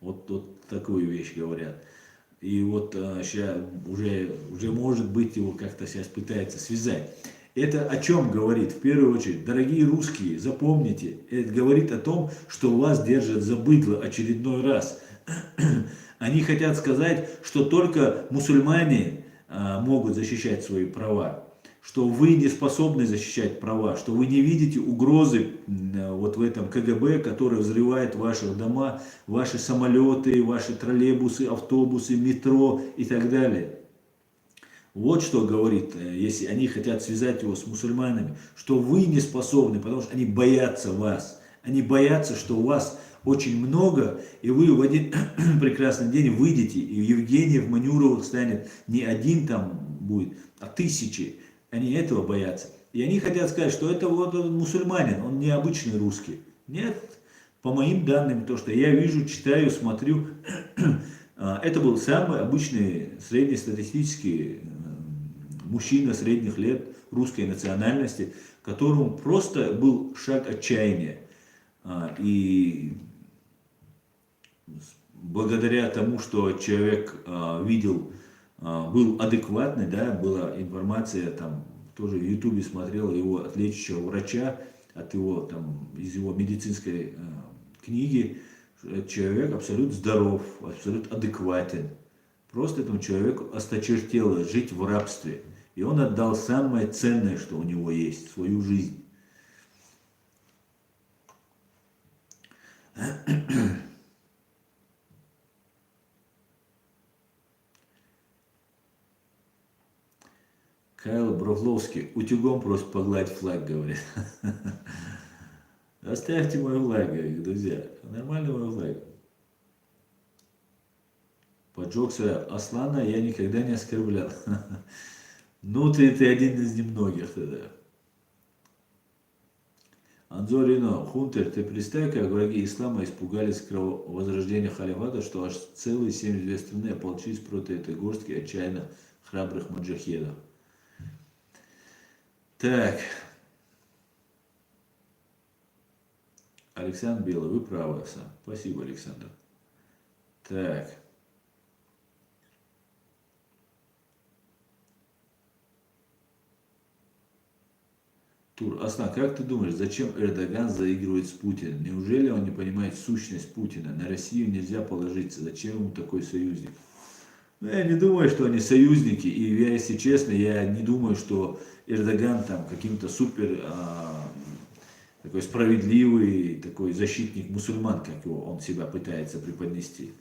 Вот такую вещь говорят. И вот сейчас уже может быть его как-то сейчас пытается связать. Это о чем говорит? В первую очередь, дорогие русские, запомните, это говорит о том, что вас держат за быдло очередной раз. Они хотят сказать, что только мусульмане могут защищать свои права, что вы не способны защищать права, что вы не видите угрозы вот в этом КГБ, который взрывает ваши дома, ваши самолеты, ваши троллейбусы, автобусы, метро и так далее. Вот что говорит, если они хотят связать его с мусульманами, что вы не способны, потому что они боятся вас. Они боятся, что у вас очень много, и вы в один прекрасный день выйдете, и Евгений в Манюровых станет не один там будет, а тысячи. Они этого боятся. И они хотят сказать, что это вот мусульманин, он не обычный русский. Нет, по моим данным, то, что я вижу, читаю, смотрю, это был самый обычный среднестатистический мужчина средних лет русской национальности, которому просто был шаг отчаяния. И благодаря тому, что человек видел, был адекватный, да, была информация, там, тоже в Ютубе смотрел его от лечащего врача, от его, там, из его медицинской книги, человек абсолютно здоров, абсолютно адекватен. Просто этому человеку осточертело жить в рабстве. И он отдал самое ценное, что у него есть, свою жизнь. Кайл Бровловский утюгом просто погладь флаг, говорит. Оставьте мой флаг, говорит, друзья. Нормальный мой флаг. Поджег своего Аслана я никогда не оскорблял. Ну, ты один из немногих тогда. Анзорино, Хунтер, ты представь, как враги ислама испугались возрождения халифата, что аж целые 72 страны ополчились против этой горстки отчаянно храбрых маджахедов. Так. Александр Белый, вы правы, Оксана. Спасибо, Александр. Так. Тур, Аслан, как ты думаешь, зачем Эрдоган заигрывает с Путиным? Неужели он не понимает сущность Путина? На Россию нельзя положиться. Зачем ему такой союзник? Ну, я не думаю, что они союзники. И я, если честно, я не думаю, что Эрдоган там каким-то супер такой справедливый, такой защитник мусульман, как его он себя пытается преподнести.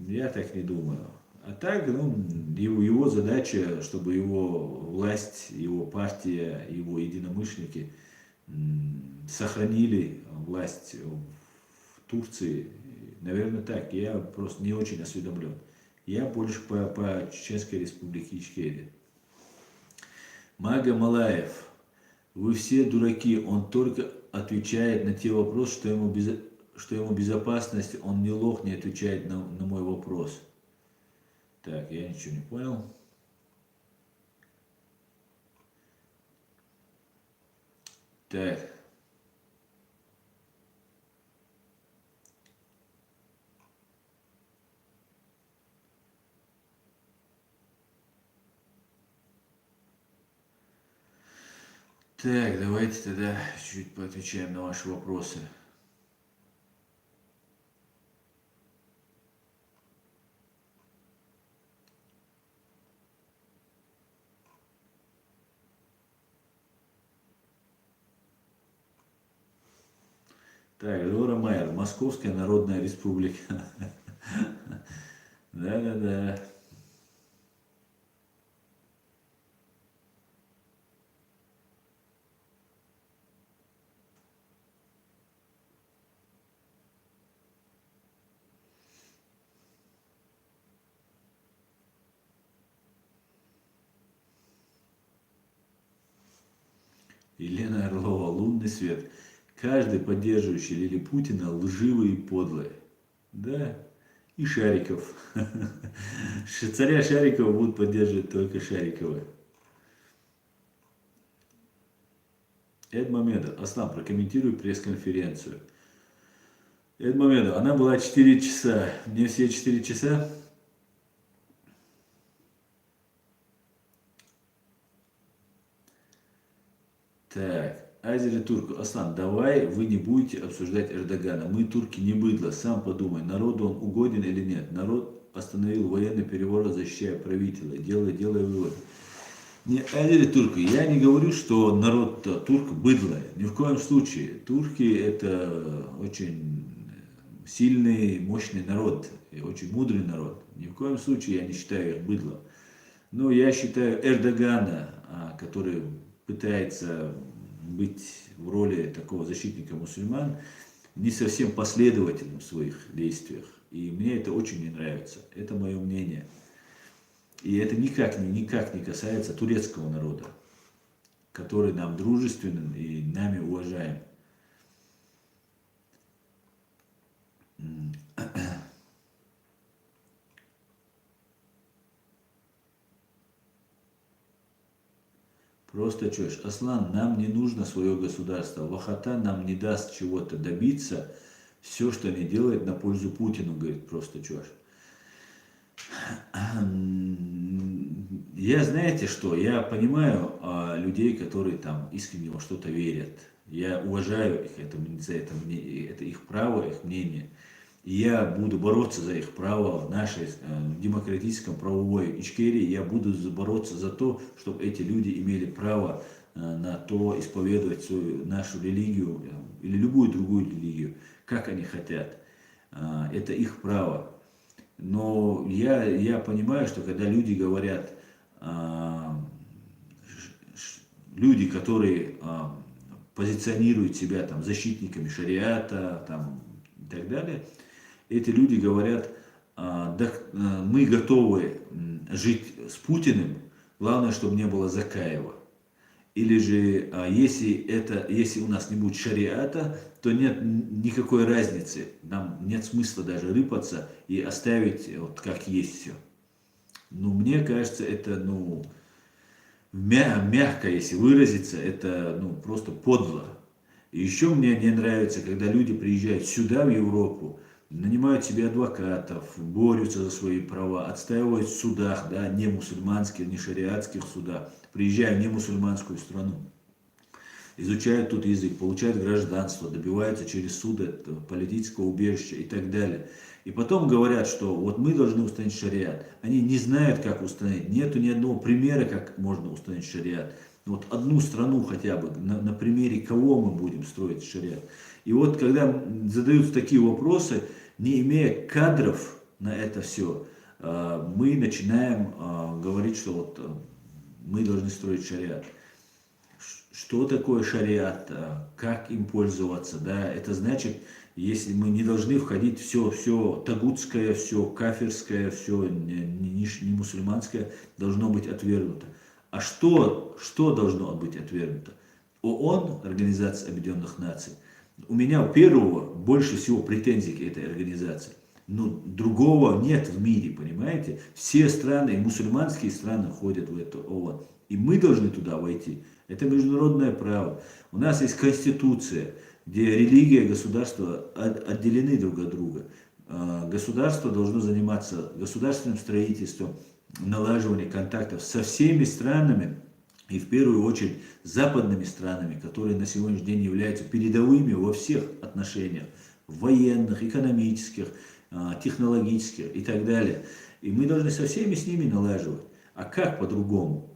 Я так не думаю. А так, ну, его задача, чтобы его власть, его партия, его единомышленники сохранили власть в Турции. Наверное, так. Я просто не очень осведомлен. Я больше по Чеченской республике Ичкерия. Мага Малаев. Вы все дураки. Он только отвечает на те вопросы, что ему безопасность. Он не лох, не отвечает на мой вопрос. Так, я ничего не понял. Так. Так, давайте тогда чуть-чуть поотвечаем на ваши вопросы. Так, Жора Майер, Московская Народная Республика. Да-да-да. Елена Орлова, лунный свет. Каждый поддерживающий Лили Путина лживый и подлый. Да, и Шариков. Царя Шарикова будут поддерживать только Шариковы. Эдмомедов, Аслан, прокомментируй пресс-конференцию. Эдмомедов, она была 4 часа. Мне все 4 часа. Так, Азери Турку, Аслан, давай вы не будете обсуждать Эрдогана. Мы, турки, не быдло. Сам подумай, народу он угоден или нет. Народ остановил военный переворот, защищая правителя. Делай вывод. Не, Азери турки. Я не говорю, что народ турк быдло. Ни в коем случае. Турки это очень сильный, мощный народ. И очень мудрый народ. Ни в коем случае я не считаю их быдлом. Но я считаю Эрдогана, который пытается быть в роли такого защитника мусульман, не совсем последовательным в своих действиях. И мне это очень не нравится. Это мое мнение. И это никак не касается турецкого народа, который нам дружественен и нами уважаем. Просто чушь. Аслан, нам не нужно свое государство. Вахата нам не даст чего-то добиться. Все, что они делают, на пользу Путину, говорит просто чушь. Я, знаете что, я понимаю людей, которые там искренне во что-то верят. Я уважаю их, это их право, их мнение. И я буду бороться за их право в нашей демократическом правовой Ичкерии. Я буду бороться за то, чтобы эти люди имели право на то исповедовать нашу религию или любую другую религию, как они хотят. Это их право. Но я понимаю, что когда люди говорят, люди, которые позиционируют себя там, защитниками шариата там, и так далее, эти люди говорят, да, мы готовы жить с Путиным, главное, чтобы не было Закаева. Или же, если у нас не будет шариата, то нет никакой разницы. Нам нет смысла даже рыпаться и оставить вот как есть все. Ну, мне кажется, это, мягко, если выразиться, это, просто подло. И еще мне не нравится, когда люди приезжают сюда, в Европу, нанимают себе адвокатов, борются за свои права, отстаивают в судах, да, не мусульманских, не шариатских судах, приезжая в немусульманскую страну, изучают тут язык, получают гражданство, добиваются через суд политического убежища и так далее. И потом говорят, что вот мы должны установить шариат. Они не знают, как установить. Нету ни одного примера, как можно установить шариат. Вот одну страну хотя бы, на примере кого мы будем строить шариат. И вот когда задаются такие вопросы, не имея кадров на это все, мы начинаем говорить, что вот мы должны строить шариат. Что такое шариат, как им пользоваться, да, это значит, если мы не должны входить все тагутское, все кафирское, все не мусульманское должно быть отвергнуто. А что должно быть отвергнуто? ООН, Организация Объединенных Наций, у меня у первого больше всего претензий к этой организации. Но другого нет в мире, понимаете? Все страны, и мусульманские страны ходят в эту ООН. И мы должны туда войти. Это международное право. У нас есть конституция, где религия и государство отделены друг от друга. Государство должно заниматься государственным строительством, налаживанием контактов со всеми странами, и в первую очередь западными странами, которые на сегодняшний день являются передовыми во всех отношениях, военных, экономических, технологических и так далее. И мы должны со всеми с ними налаживать. А как по-другому?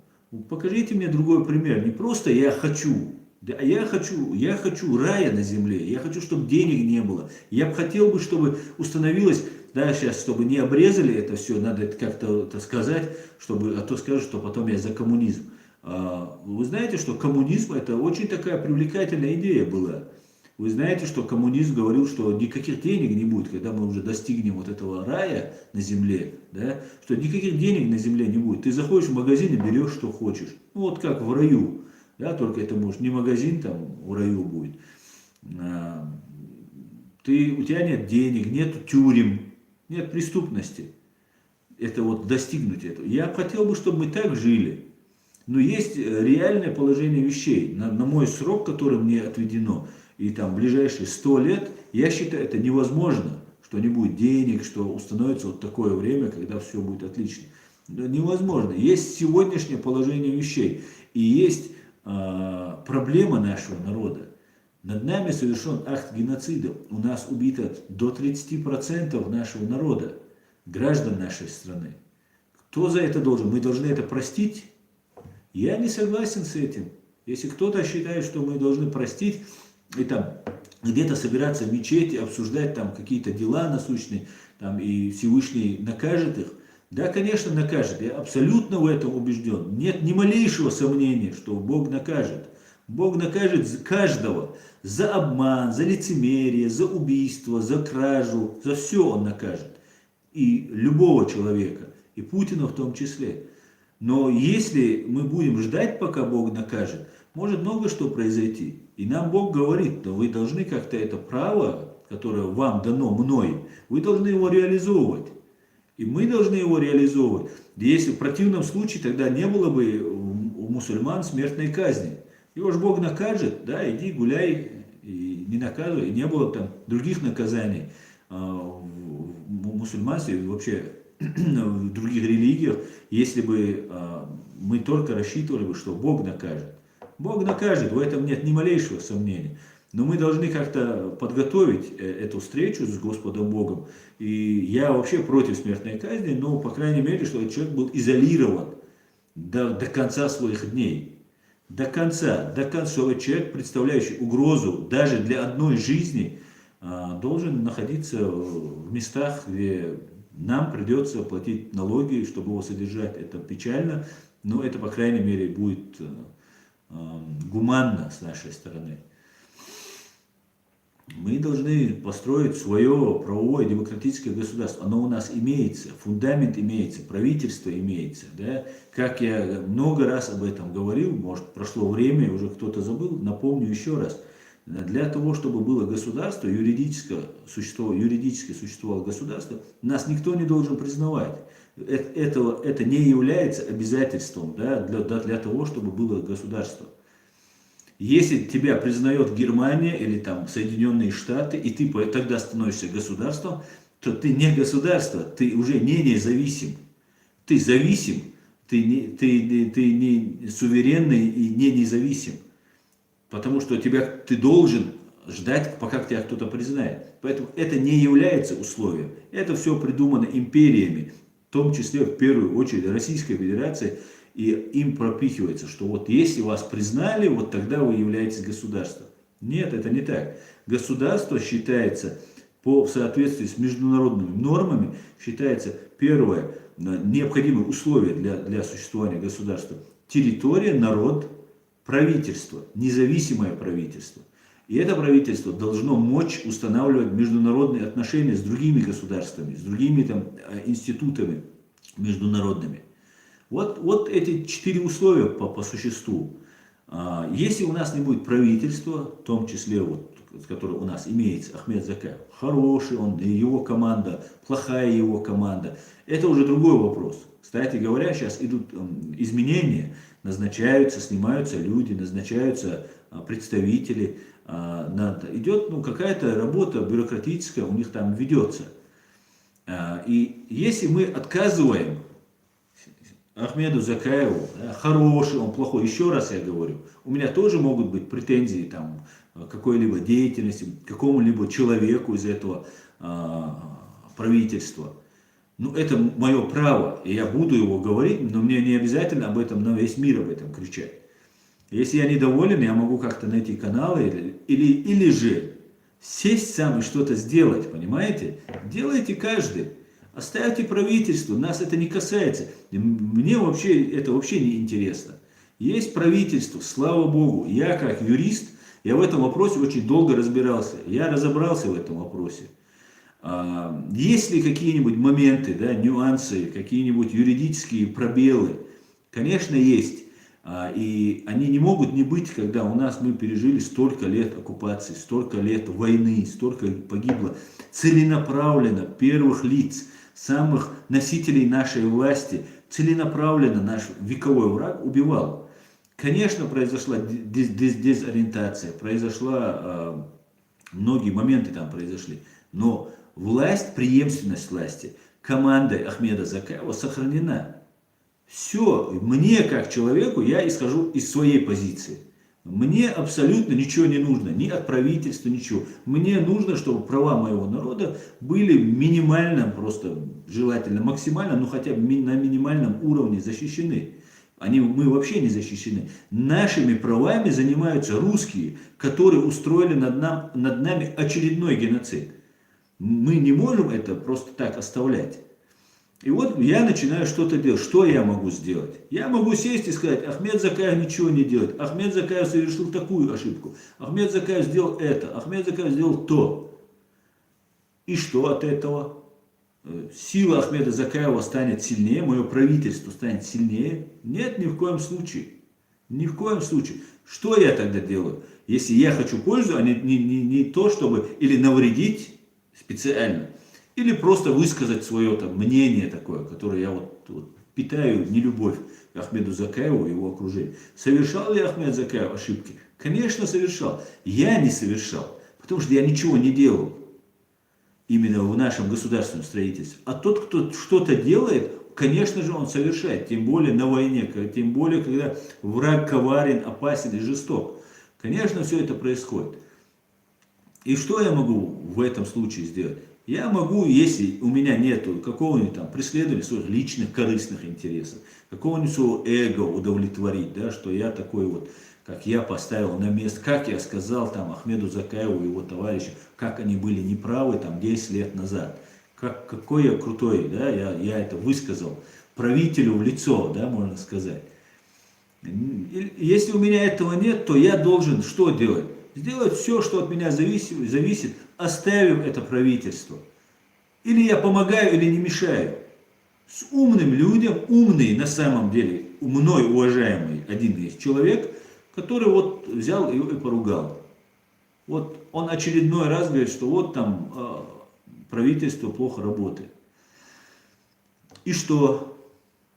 Покажите мне другой пример. Не просто я хочу, а я хочу рая на земле, я хочу, чтобы денег не было. Я бы хотел, чтобы установилось, да, сейчас, чтобы не обрезали это все, надо это как-то сказать, а то скажут, что потом я за коммунизм. Вы знаете, что коммунизм это очень такая привлекательная идея была. Вы знаете, что коммунизм говорил, что никаких денег не будет, когда мы уже достигнем вот этого рая на земле, да, что никаких денег на земле не будет. Ты заходишь в магазин и берешь, что хочешь. Ну, вот как в раю, да, только это может не магазин там в раю будет. У тебя нет денег, нет тюрем, нет преступности. Это вот достигнуть этого. Я хотел бы, чтобы мы так жили. Но есть реальное положение вещей. На мой срок, который мне отведено, и там ближайшие 100 лет, я считаю, это невозможно, что не будет денег, что установится вот такое время, когда все будет отлично. Но невозможно. Есть сегодняшнее положение вещей, и есть проблема нашего народа. Над нами совершен акт геноцида. У нас убито до 30% нашего народа, граждан нашей страны. Кто за это должен? Мы должны это простить? Я не согласен с этим. Если кто-то считает, что мы должны простить и там где-то собираться в мечети, обсуждать там какие-то дела насущные, там, и Всевышний накажет их, да, конечно, накажет. Я абсолютно в этом убежден. Нет ни малейшего сомнения, что Бог накажет. Бог накажет каждого за обман, за лицемерие, за убийство, за кражу, за все Он накажет. И любого человека, и Путина в том числе. Но если мы будем ждать, пока Бог накажет, может много что произойти. И нам Бог говорит, но вы должны как-то это право, которое вам дано мной, вы должны его реализовывать. И мы должны его реализовывать. Если в противном случае тогда не было бы у мусульман смертной казни. Его же Бог накажет, да, иди гуляй, и не наказывай. И не было там других наказаний в мусульманстве, и вообще в других религиях, если бы мы только рассчитывали бы, что Бог накажет. Бог накажет, в этом нет ни малейшего сомнения. Но мы должны как-то подготовить эту встречу с Господом Богом. И я вообще против смертной казни, но, по крайней мере, чтобы человек был изолирован до конца своих дней. До конца, чтобы человек, представляющий угрозу даже для одной жизни, должен находиться в местах, где нам придется платить налоги, чтобы его содержать. Это печально, но это, по крайней мере, будет гуманно с нашей стороны. Мы должны построить свое правовое демократическое государство. Оно у нас имеется, фундамент имеется, правительство имеется. Да? Как я много раз об этом говорил, может прошло время, уже кто-то забыл, напомню еще раз. Для того, чтобы было государство, юридически существовало государство, нас никто не должен признавать. Это не является обязательством, да, для того, чтобы было государство. Если тебя признает Германия или там Соединенные Штаты, и ты тогда становишься государством, то ты не государство, ты уже не независим. Ты зависим, ты не суверенный и не независим. Потому что ты должен ждать, пока тебя кто-то признает. Поэтому это не является условием. Это все придумано империями, в том числе в первую очередь Российской Федерацией. И им пропихивается, что вот если вас признали, вот тогда вы являетесь государством. Нет, это не так. Государство считается, в соответствии с международными нормами, считается первое необходимое условие для существования государства. Территория, народ, правительство, независимое правительство. И это правительство должно мочь устанавливать международные отношения с другими государствами, с другими там, институтами международными. Вот эти 4 условия по существу. Если у нас не будет правительства, в том числе, вот, которое у нас имеется, Ахмед Закаев, хороший он, его команда, плохая его команда, это уже другой вопрос. Кстати говоря, сейчас идут изменения, назначаются, снимаются люди, назначаются представители, идет какая-то работа бюрократическая, у них там ведется. И если мы отказываем Ахмеду Закаеву, хороший он, плохой, еще раз я говорю, у меня тоже могут быть претензии там, какой-либо деятельности, какому-либо человеку из этого правительства. Ну, это мое право, и я буду его говорить, но мне не обязательно об этом, на весь мир об этом кричать. Если я недоволен, я могу как-то найти каналы или же сесть сам и что-то сделать, понимаете? Делайте каждый. Оставьте правительство, нас это не касается. Мне это вообще не интересно. Есть правительство, слава Богу. Я как юрист, я в этом вопросе очень долго разбирался. Я разобрался в этом вопросе. Есть ли какие-нибудь моменты, да, нюансы, какие-нибудь юридические пробелы? Конечно, есть. И они не могут не быть, когда мы пережили столько лет оккупации, столько лет войны, столько погибло целенаправленно первых лиц, самых носителей нашей власти, целенаправленно наш вековой враг убивал. Конечно, произошла дезориентация, многие моменты там произошли, но власть, преемственность власти командой Ахмеда Закаева сохранена. Все, мне как человеку, я исхожу из своей позиции. Мне абсолютно ничего не нужно, ни от правительства, ничего. Мне нужно, чтобы права моего народа были минимально, просто желательно максимально, но хотя бы на минимальном уровне защищены. Мы вообще не защищены. Нашими правами занимаются русские, которые устроили над нами очередной геноцид. Мы не можем это просто так оставлять. И вот я начинаю что-то делать. Что я могу сделать? Я могу сесть и сказать: Ахмед Закаев ничего не делает. Ахмед Закаев совершил такую ошибку. Ахмед Закаев сделал это. Ахмед Закаев сделал то. И что от этого? Сила Ахмеда Закаева станет сильнее, мое правительство станет сильнее? Нет, ни в коем случае. Ни в коем случае. Что я тогда делаю? Если я хочу пользу, а не то, чтобы или навредить специально, или просто высказать свое там мнение такое, которое я вот питаю нелюбовь к Ахмеду Закаеву и его окружению. Совершал ли Ахмед Закаев ошибки? Конечно, совершал. Я не совершал, потому что я ничего не делал именно в нашем государственном строительстве. А тот, кто что-то делает, конечно же, он совершает. Тем более на войне, тем более, когда враг коварен, опасен и жесток. Конечно, все это происходит. И что я могу в этом случае сделать? Я могу, если у меня нет какого-нибудь там преследования своих личных корыстных интересов, какого-нибудь своего эго удовлетворить, да, что я такой вот, как я поставил на место, как я сказал там Ахмеду Закаеву и его товарищам, как они были неправы там 10 лет назад, какой я крутой, да, я это высказал правителю в лицо, да, можно сказать. Если у меня этого нет, то я должен что делать? Сделать все, что от меня зависит, оставим это правительство. Или я помогаю, или не мешаю. С умным людям, умный на самом деле, мной уважаемый один есть человек, который вот взял и поругал. Вот он очередной раз говорит, что вот там правительство плохо работает. И что?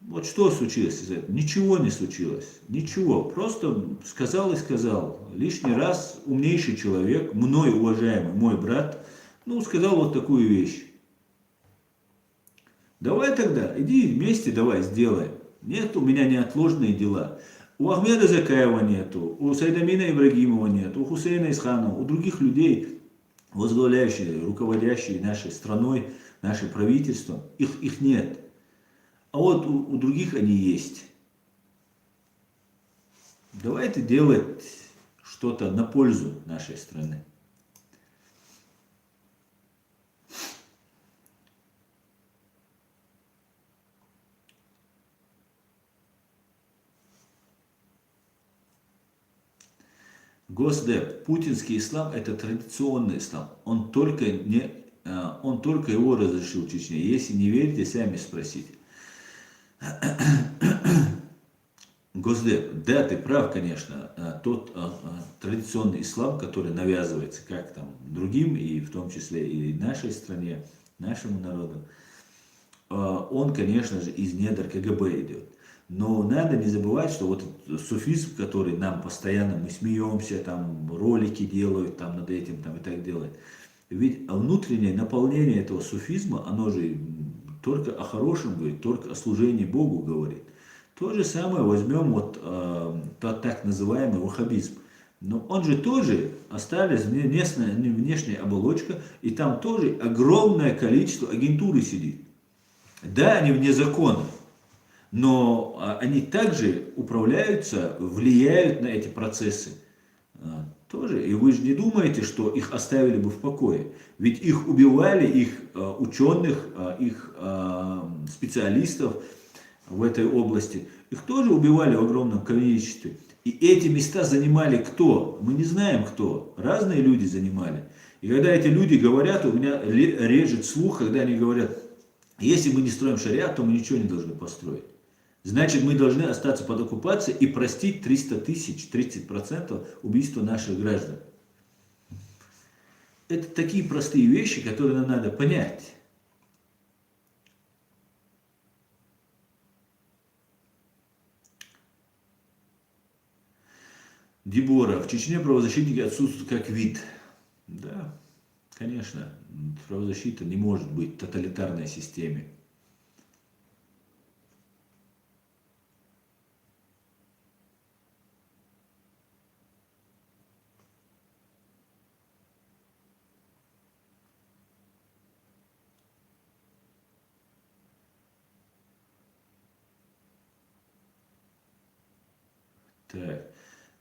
Вот что случилось из этого? Ничего не случилось. Ничего. Просто сказал и сказал. Лишний раз умнейший человек, мной уважаемый, мой брат, сказал вот такую вещь. Давай тогда, иди вместе давай сделаем. Нет у меня неотложные дела. У Ахмеда Закаева нету, у Сайдамина Ибрагимова нету, у Хусейна Исханова, у других людей, возглавляющих, руководящие нашей страной, нашим правительством, их нет. А вот у других они есть. Давайте делать что-то на пользу нашей страны. Госдеп. Путинский ислам — это традиционный ислам. Он только его разрешил в Чечне. Если не верите, сами спросите. Госдеп, да, ты прав, конечно, тот традиционный ислам, который навязывается как там другим, и в том числе и нашей стране, нашему народу, он, конечно же, из недр КГБ идет. Но надо не забывать, что вот суфизм, который нам постоянно, мы смеемся, там ролики делают, там над этим, там и так делают. Ведь внутреннее наполнение этого суфизма, оно же только о хорошем говорит, только о служении Богу говорит. То же самое возьмем вот так называемый ваххабизм. Но он же тоже остались внешняя оболочка, и там тоже огромное количество агентуры сидит. Да, они вне закона, но они также управляются, влияют на эти процессы. Тоже. И вы же не думаете, что их оставили бы в покое. Ведь их убивали, их ученых, их специалистов в этой области. Их тоже убивали в огромном количестве. И эти места занимали кто? Мы не знаем кто. Разные люди занимали. И когда эти люди говорят, у меня режет слух, когда они говорят: если мы не строим шариат, то мы ничего не должны построить. Значит, мы должны остаться под оккупацией и простить 300 тысяч, 30% убийства наших граждан. Это такие простые вещи, которые нам надо понять. Дебора, в Чечне правозащитники отсутствуют как вид. Да, конечно, правозащита не может быть в тоталитарной системе. Так.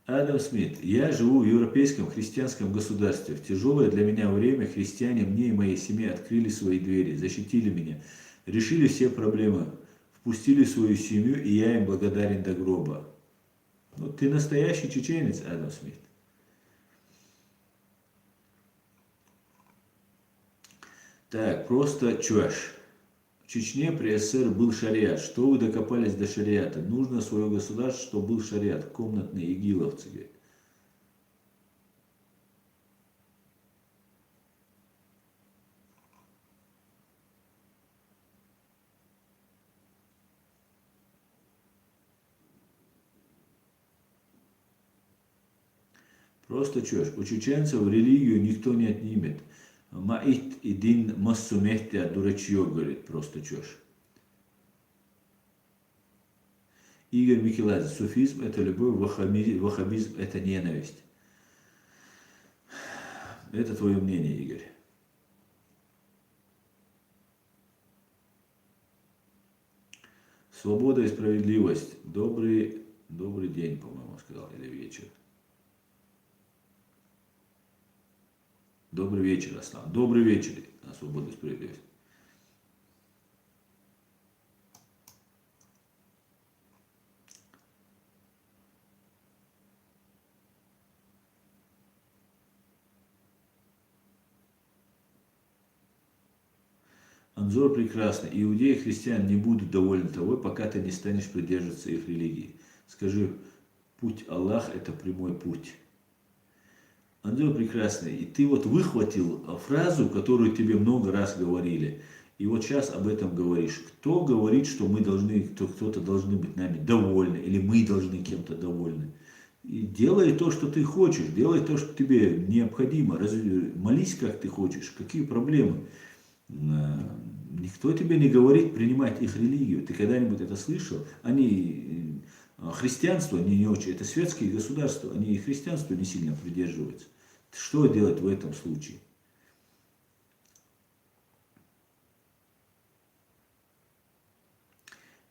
Адам Смит. Я живу в европейском христианском государстве. В тяжелое для меня время христиане мне и моей семье открыли свои двери, защитили меня, решили все проблемы, впустили в свою семью, и я им благодарен до гроба. Ну, ты настоящий чеченец, Адам Смит. Так, просто чушь. В Чечне при СССР был шариат. Что вы докопались до шариата? Нужно свое государство, чтобы был шариат. Комнатные игиловцы, говорит. Просто чушь. У чеченцев религию никто не отнимет. Маит и дин массу мехтя дурачье, говорит, просто чушь. Игорь Микеладзе. Суфизм – это любовь, ваххабизм – это ненависть. Это твое мнение, Игорь. Свобода и справедливость. Добрый день, по-моему, сказал, или вечер. Добрый вечер, Аслан. Добрый вечер, свобода и справедливость. Анзор прекрасный. Иудеи и христиане не будут довольны тобой, пока ты не станешь придерживаться их религии. Скажи, путь Аллах – это прямой путь. Анзор прекрасный. И ты вот выхватил фразу, которую тебе много раз говорили. И вот сейчас об этом говоришь. Кто говорит, что мы должны, кто-то должны быть нами довольны, или мы должны кем-то довольны? И делай то, что ты хочешь, делай то, что тебе необходимо. Молись, как ты хочешь. Какие проблемы? Никто тебе не говорит принимать их религию. Ты когда-нибудь это слышал? Они, христианство, они не очень, это светские государства, они и христианство не сильно придерживаются. Что делать в этом случае?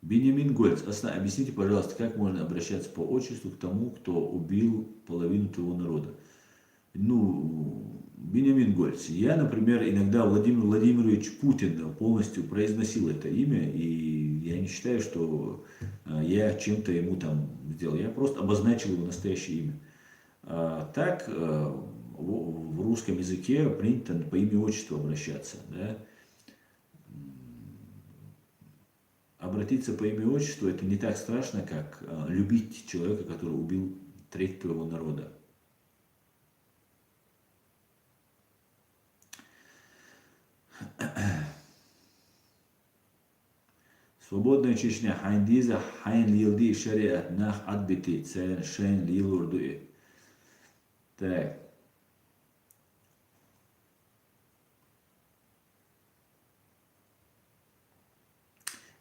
Бенямин Гольц. Объясните, пожалуйста, как можно обращаться по отчеству к тому, кто убил половину твоего народа? Ну, Бенямин Гольц. Я, например, иногда Владимир Владимирович Путин полностью произносил это имя, и я не считаю, что я чем-то ему там сделал. Я просто обозначил его настоящее имя. Так в русском языке принято по имени-отчеству обращаться. Да? Обратиться по имени-отчеству – это не так страшно, как любить человека, который убил треть твоего народа. Свободная Чечня. Хайндиза, хайн лилди шариат, нах адбити, цен шайн лил урдуи. Так.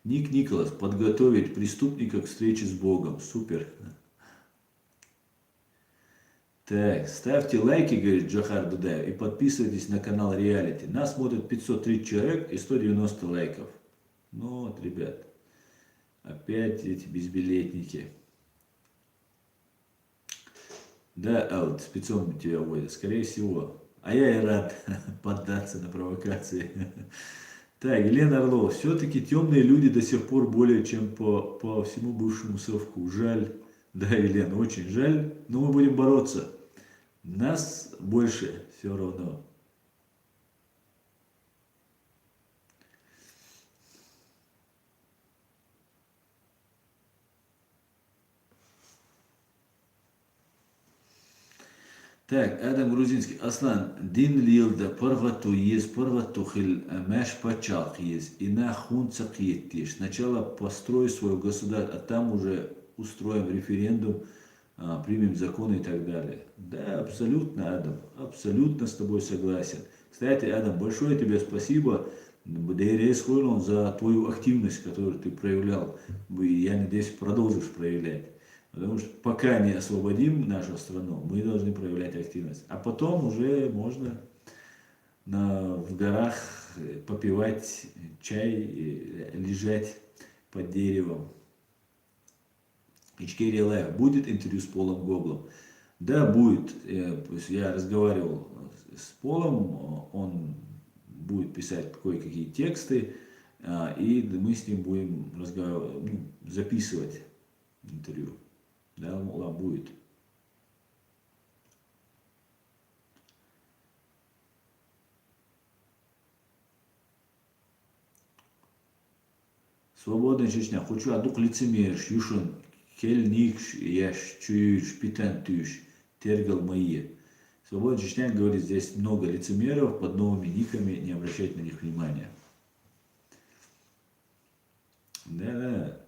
Ник Николас. Подготовить преступника к встрече с Богом. Супер. Так, ставьте лайки, говорит Джохар Дудаев, и подписывайтесь на канал Реалити. Нас смотрит 530 человек и 190 лайков. Ну вот, ребят, опять эти безбилетники. Да, Алт, спецом тебя уводят, скорее всего. А я и рад поддаться на провокации. Так, Елена Орлова. Все-таки темные люди до сих пор более чем по всему бывшему совку. Жаль. Да, Елена, очень жаль. Но мы будем бороться. Нас больше все равно. Так, Адам Грузинский. Аслан, дин лилда парвату есть, парвату хил мэш пачалк есть, и на хунцак есть. Сначала построй свое государство, а там уже устроим референдум, примем законы и так далее. Да, абсолютно, Адам, абсолютно с тобой согласен. Кстати, Адам, большое тебе спасибо за твою активность, которую ты проявлял. Я надеюсь, продолжишь проявлять. Потому что пока не освободим нашу страну, мы должны проявлять активность. А потом уже можно в горах попивать чай, лежать под деревом. Ичкерия Лайв. Будет интервью с Полом Гоблом? Да, будет. Я разговаривал с Полом, он будет писать кое-какие тексты, и мы с ним будем записывать интервью. Да, будет. Свободная Чечня. Хочу адук лицемерш, юшон, кельникш, яш, чуюш, питантюш, тергал мои. Свободная Чечня говорит, здесь много лицемеров под новыми никами, не обращать на них внимания. Да-да.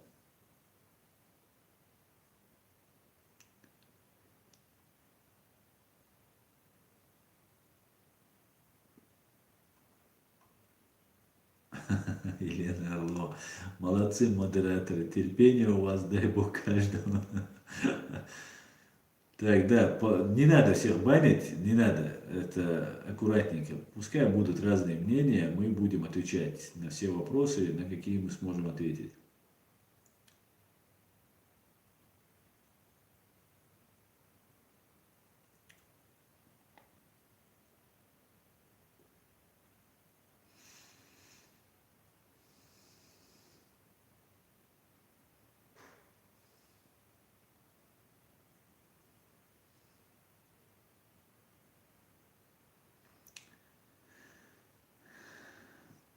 Елена Орло. Молодцы, модераторы. Терпение у вас, дай бог каждому. Так, да, не надо всех банить, не надо, это аккуратненько. Пускай будут разные мнения, мы будем отвечать на все вопросы, на какие мы сможем ответить.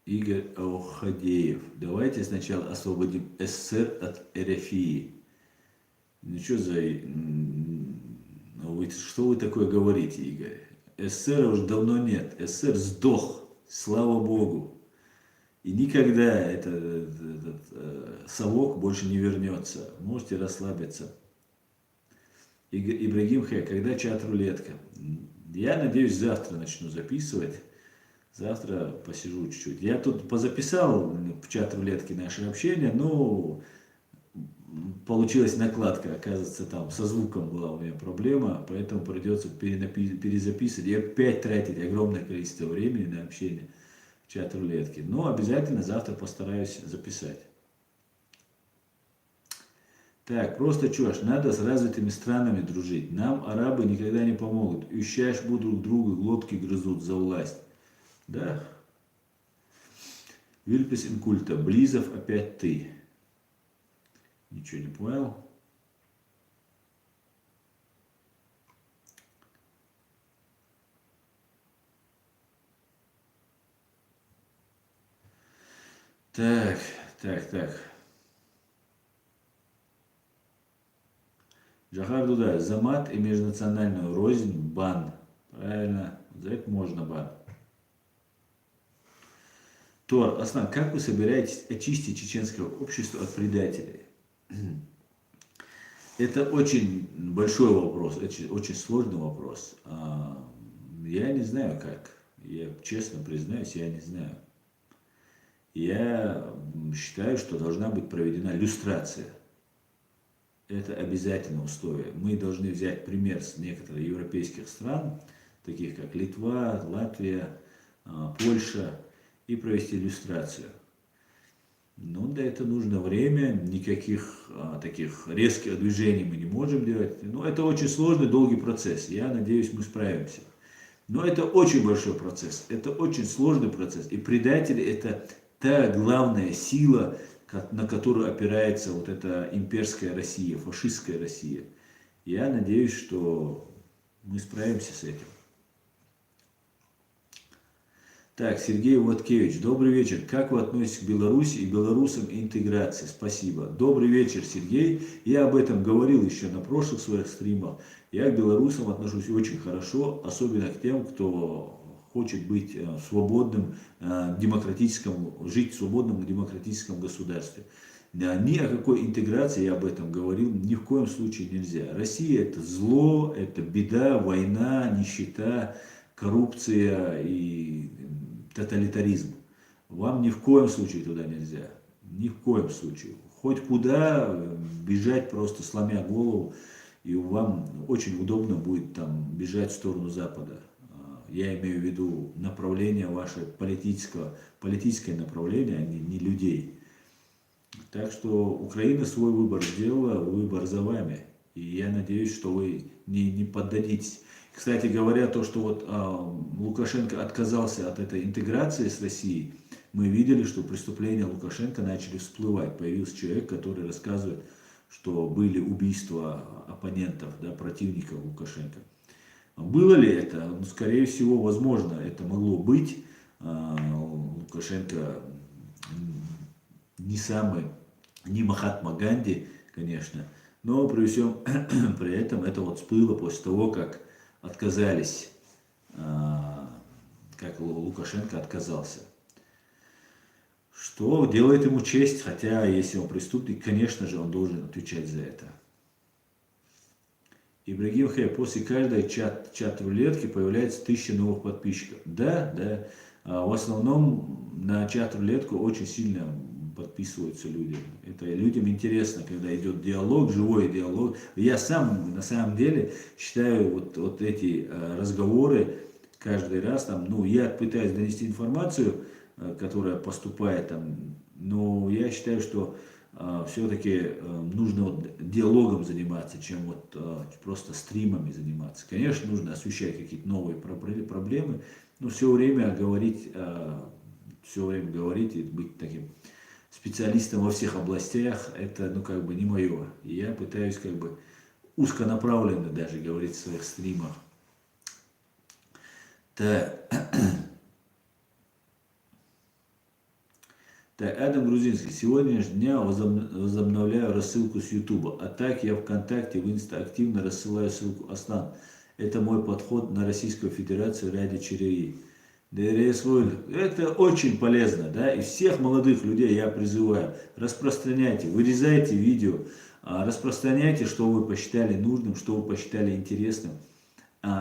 Игорь Аухадеев. Давайте сначала освободим СССР от РФИ. Ну что за... Что вы такое говорите, Игорь? СССР уже давно нет. СССР сдох. Слава Богу. И никогда этот совок больше не вернется. Можете расслабиться. Ибрагим Хэ, когда чат-рулетка? Я надеюсь, завтра начну записывать. Завтра посижу чуть-чуть. Я тут позаписал в чат рулетки наше общение, но получилась накладка. Оказывается, там со звуком была у меня проблема, поэтому придется перезаписывать и опять тратить огромное количество времени на общение в чат рулетки. Но обязательно завтра постараюсь записать. Так, просто чушь. Надо с развитыми странами дружить. Нам арабы никогда не помогут. Ищешь друг друга, глотки грызут за власть. Да? Вильпес инкульта. Близов опять ты. Ничего не понял. Так. Джахар Дудай. За мат и межнациональную рознь бан. Правильно. За это можно бан. Тор, Аслан, как вы собираетесь очистить чеченское общество от предателей? Это очень большой вопрос, очень сложный вопрос. Я не знаю как. Я честно признаюсь, я не знаю. Я считаю, что должна быть проведена люстрация. Это обязательное условие. Мы должны взять пример с некоторых европейских стран, таких как Литва, Латвия, Польша, и провести иллюстрацию. Но для этого нужно время, никаких таких резких движений мы не можем делать. Но это очень сложный, долгий процесс. Я надеюсь, мы справимся. Но это очень большой процесс, это очень сложный процесс. И предатели – это та главная сила, на которую опирается вот эта имперская Россия, фашистская Россия. Я надеюсь, что мы справимся с этим. Так, Сергей Воткевич, добрый вечер. Как вы относитесь к Беларуси и белорусам и интеграции? Спасибо. Добрый вечер, Сергей. Я об этом говорил еще на прошлых своих стримах. Я к белорусам отношусь очень хорошо, особенно к тем, кто хочет быть свободным, демократическим, жить в свободном демократическом государстве. Ни о какой интеграции, я об этом говорил, ни в коем случае нельзя. Россия – это зло, это беда, война, нищета, коррупция и тоталитаризм. Вам ни в коем случае туда нельзя. Ни в коем случае. Хоть куда бежать просто сломя голову, и вам очень удобно будет там бежать в сторону Запада. Я имею в виду направление ваше политическое направление, а не людей. Так что Украина свой выбор сделала, выбор за вами. И я надеюсь, что вы не поддадитесь. Кстати говоря, то, что вот Лукашенко отказался от этой интеграции с Россией, мы видели, что преступления Лукашенко начали всплывать. Появился человек, который рассказывает, что были убийства оппонентов, да, противников Лукашенко. Было ли это? Ну, скорее всего, возможно, это могло быть. Лукашенко не самый, не Махатма Ганди, конечно, но при всем при этом это вот всплыло после того, как отказались, как Лукашенко отказался. Что делает ему честь, хотя если он преступник, конечно же, он должен отвечать за это. Ибрагим Хэй, после каждой чат-рулетки появляется 1000 новых подписчиков. Да, да. В основном на чат-рулетку очень сильно подписываются люди. Это людям интересно, когда идет диалог, живой диалог. Я сам, на самом деле, считаю вот эти разговоры каждый раз, там, ну, я пытаюсь донести информацию, которая поступает там, но я считаю, что все-таки нужно вот диалогом заниматься, чем вот просто стримами заниматься. Конечно, нужно освещать какие-то новые проблемы, но все время говорить и быть таким специалистом во всех областях, это, ну, как бы не мое. И я пытаюсь как бы узконаправленно даже говорить в своих стримах. Так, Адам Грузинский. Сегодня же дня возобновляю рассылку с Ютуба. А так я ВКонтакте, в Инста активно рассылаю ссылку Аслан. Это мой подход на Российскую Федерацию ради ЧРИ. Это очень полезно, да, и всех молодых людей я призываю, распространяйте, вырезайте видео, распространяйте, что вы посчитали нужным, что вы посчитали интересным,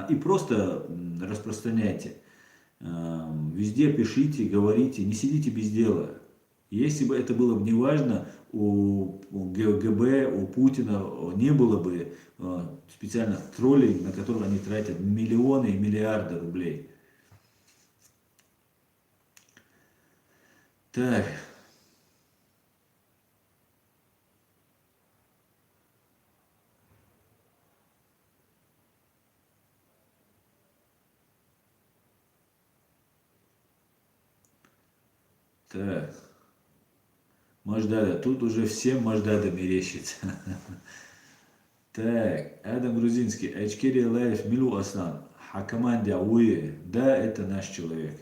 и просто распространяйте. Везде пишите, говорите, не сидите без дела. Если бы это было бы неважно, у ГБ, у Путина не было бы специальных троллей, на которые они тратят миллионы и миллиарды рублей. Так. Так. Мождада. Тут уже всем Мождада мерещится. Так. Адам Грузинский. Ачкери Лайф Милу Аслан. Хакаманди Ауи. Да, это наш человек.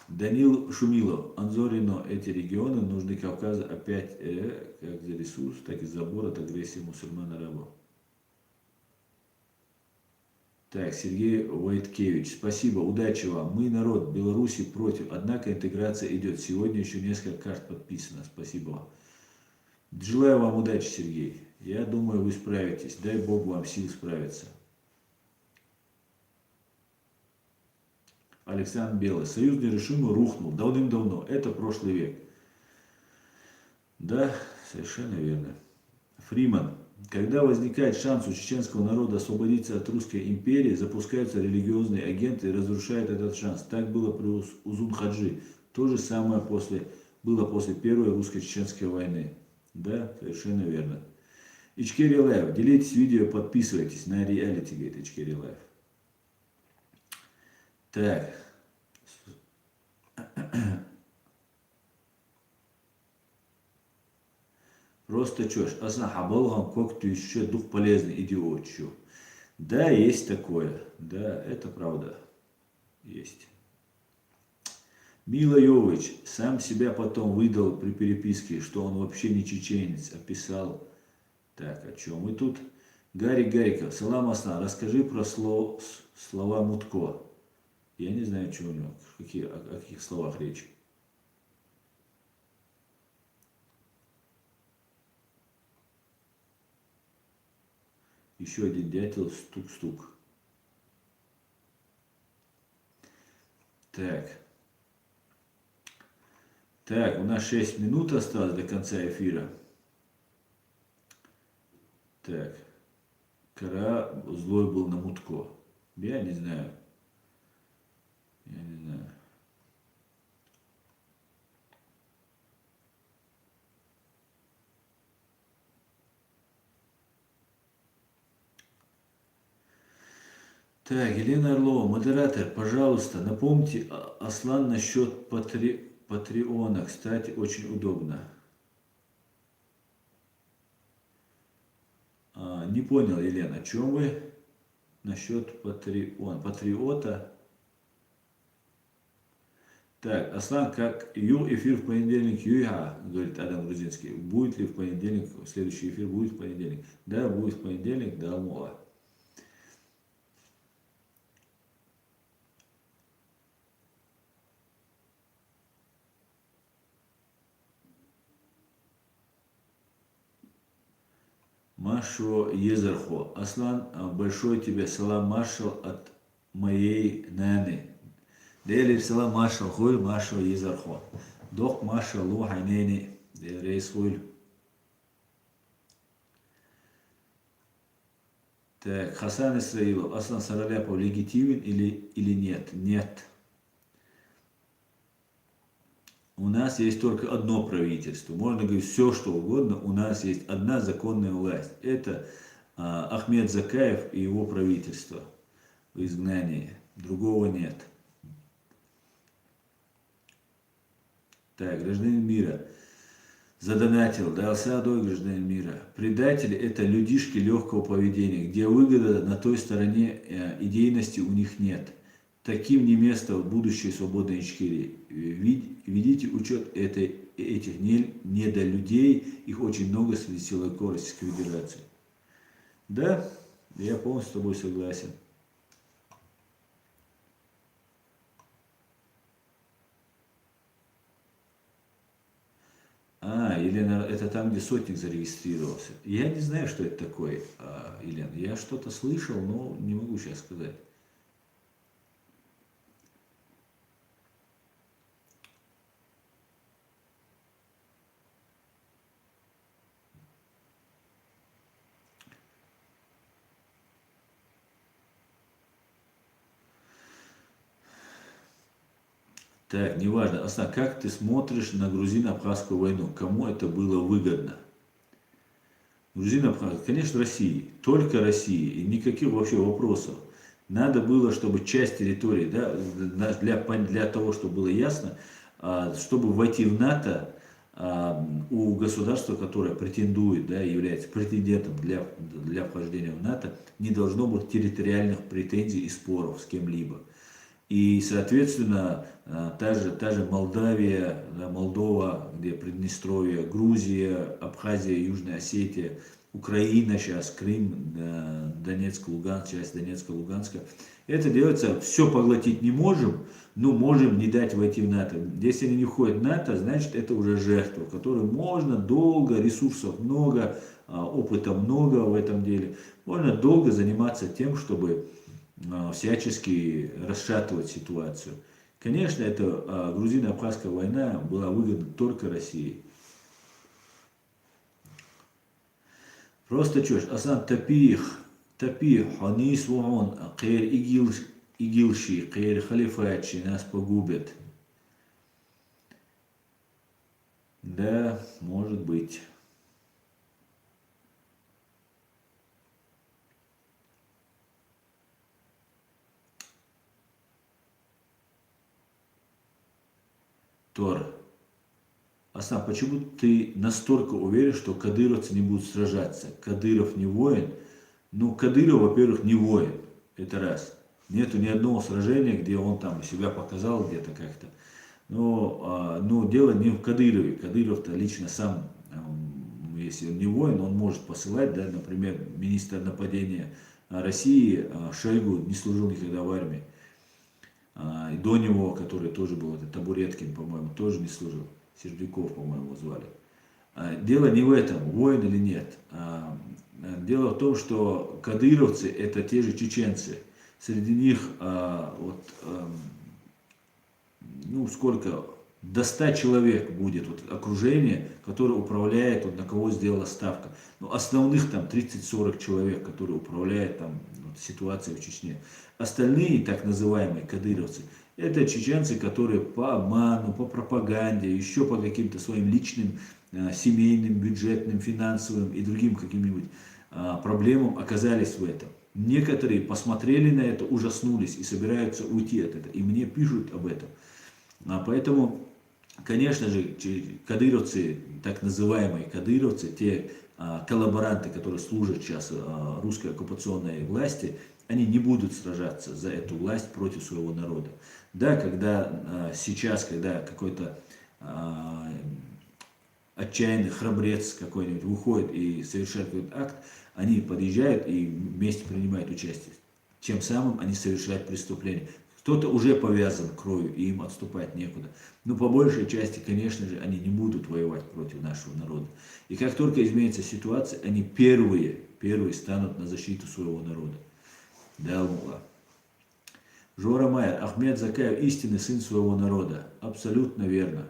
Данил Шумилов. Анзорино. Эти регионы нужны Кавказу опять как за ресурс, так и забор от агрессии мусульман-арабов. Так, Сергей Войткевич, спасибо, удачи вам. Мы, народ Беларуси, против, однако интеграция идет. Сегодня еще несколько карт подписано. Спасибо вам. Желаю вам удачи, Сергей. Я думаю, вы справитесь. Дай Бог вам сил справиться. Александр Белый. Союз нерушимый рухнул давным-давно. Это прошлый век. Да, совершенно верно. Фриман. Когда возникает шанс у чеченского народа освободиться от русской империи, запускаются религиозные агенты и разрушают этот шанс. Так было при Узун-Хаджи. То же самое было после Первой русско-чеченской войны. Да, совершенно верно. Ичкери Лайв. Делитесь видео, подписывайтесь на реалити, говорит Ичкери Лайв. Так. Просто чушь. Асна хабалгам как-то еще дух полезный, идиот. Чё. Да, есть такое. Да, это правда. Есть. Мила Йович сам себя потом выдал при переписке, что он вообще не чеченец, описал. Так, о чем мы тут? Гарик Гариков. Салам Аслан, расскажи про слова Мутко. Я не знаю, что у него, о каких словах речь. Еще один дятел, стук-стук. Так. Так, у нас 6 минут осталось до конца эфира. Так. Кара злой был на Мутко. Я не знаю. Я не знаю. Так, Елена Орлова, модератор, пожалуйста, напомните Аслан насчет Патреона. Кстати, очень удобно. Не понял, Елена, о чем вы? Насчет Патреон. Патриота. Так, Аслан, как эфир в понедельник, говорит Адам Грузинский. Будет ли в понедельник, следующий эфир будет в понедельник? Да, будет в понедельник, да, Мола. Машу Езерхо. Аслан, большой тебе салам маршал от моей наны. Дели салам маршал хуй Машу Езерхо. Док маршал лу хайнени рейс хуй. Так, Хасан Исраилов. Аслан Сараляпов легитимен или нет? Нет. У нас есть только одно правительство. Можно говорить все, что угодно. У нас есть одна законная власть. Это Ахмед Закаев и его правительство в изгнании. Другого нет. Так, гражданин мира. Задонатил, дался одной гражданин мира. Предатели – это людишки легкого поведения, где выгода на той стороне идейности у них нет. Таким не место в будущей свободной Ичкерии. Ведите учет этих недолюдей, их очень много среди силовиков Российской Федерации. Да, я полностью с тобой согласен. Елена, это там, где сотник зарегистрировался. Я не знаю, что это такое, Елена. Я что-то слышал, но не могу сейчас сказать. Так, неважно. Аслан, как ты смотришь на грузино-абхазскую войну? Кому это было выгодно? Грузино-абхазская, конечно, России. Только России. И никаких вообще вопросов. Надо было, чтобы часть территории, да, для того, чтобы было ясно, чтобы войти в НАТО, у государства, которое претендует, да, является претендентом для вхождения в НАТО, не должно быть территориальных претензий и споров с кем-либо. И, соответственно, та же Молдавия, Молдова, где Приднестровье, Грузия, Абхазия, Южная Осетия, Украина сейчас, Крым, Донецк, Луганск, часть Донецка, Луганска. Это делается, все поглотить не можем, но можем не дать войти в НАТО. Если они не входят в НАТО, значит это уже жертва, которую можно долго, ресурсов много, опыта много в этом деле, можно долго заниматься тем, чтобы всячески расшатывать ситуацию. Конечно, эта грузино-абхазская война была выгодна только России. Просто чушь. Аслан тапих, они свон, кэр игилши, кэр халифатчи, нас погубят. Да, может быть. Тор. Аслан, почему ты настолько уверен, что кадыровцы не будут сражаться? Кадыров не воин. Ну, Кадыров, во-первых, не воин. Это раз. Нету ни одного сражения, где он там себя показал где-то как-то. Но дело не в Кадырове. Кадыров-то лично сам, если он не воин, он может посылать, да, например, министр нападения России Шойгу не служил никогда в армии. И до него, который тоже был, это Табуреткин, по-моему, тоже не служил. Сердюков, по-моему, звали. Дело не в этом, воин или нет. Дело в том, что кадыровцы это те же чеченцы. Среди них ну сколько, до 100 человек будет вот, окружение, которое управляет, вот, на кого сделала ставка. Ну, основных там 30-40 человек, которые управляют там вот, ситуацией в Чечне. Остальные так называемые кадыровцы, это чеченцы, которые по обману, по пропаганде, еще по каким-то своим личным, семейным, бюджетным, финансовым и другим каким-нибудь проблемам оказались в этом. Некоторые посмотрели на это, ужаснулись и собираются уйти от этого. И мне пишут об этом. Поэтому, конечно же, кадыровцы, так называемые кадыровцы, те коллаборанты, которые служат сейчас русской оккупационной власти, они не будут сражаться за эту власть против своего народа. Да, когда сейчас, когда какой-то отчаянный храбрец какой-нибудь выходит и совершает какой-то акт, они подъезжают и вместе принимают участие. Тем самым они совершают преступление. Кто-то уже повязан кровью, и им отступать некуда. Но по большей части, конечно же, они не будут воевать против нашего народа. И как только изменится ситуация, они первые станут на защиту своего народа. Да, Аллах. Жора Майер, Ахмед Закаев, истинный сын своего народа. Абсолютно верно.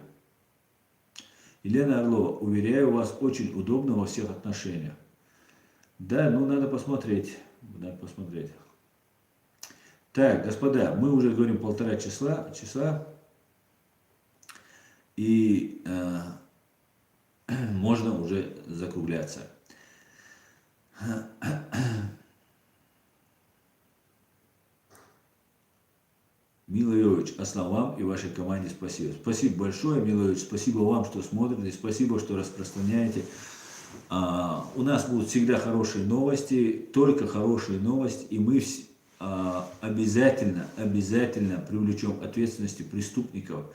Елена Орлова, уверяю вас, очень удобно во всех отношениях. Да, ну надо посмотреть. Надо посмотреть. Так, господа, мы уже говорим 1,5 часа. И можно уже закругляться. Милый Йович, аслам вам и вашей команде спасибо. Спасибо большое, Милый Йович, спасибо вам, что смотрите, спасибо, что распространяете. У нас будут всегда хорошие новости, только хорошие новости, и мы обязательно привлечем ответственности преступников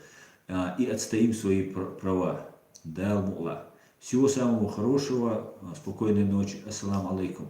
и отстоим свои права. Да, Аллах. Всего самого хорошего, спокойной ночи, ассаламу алейкум.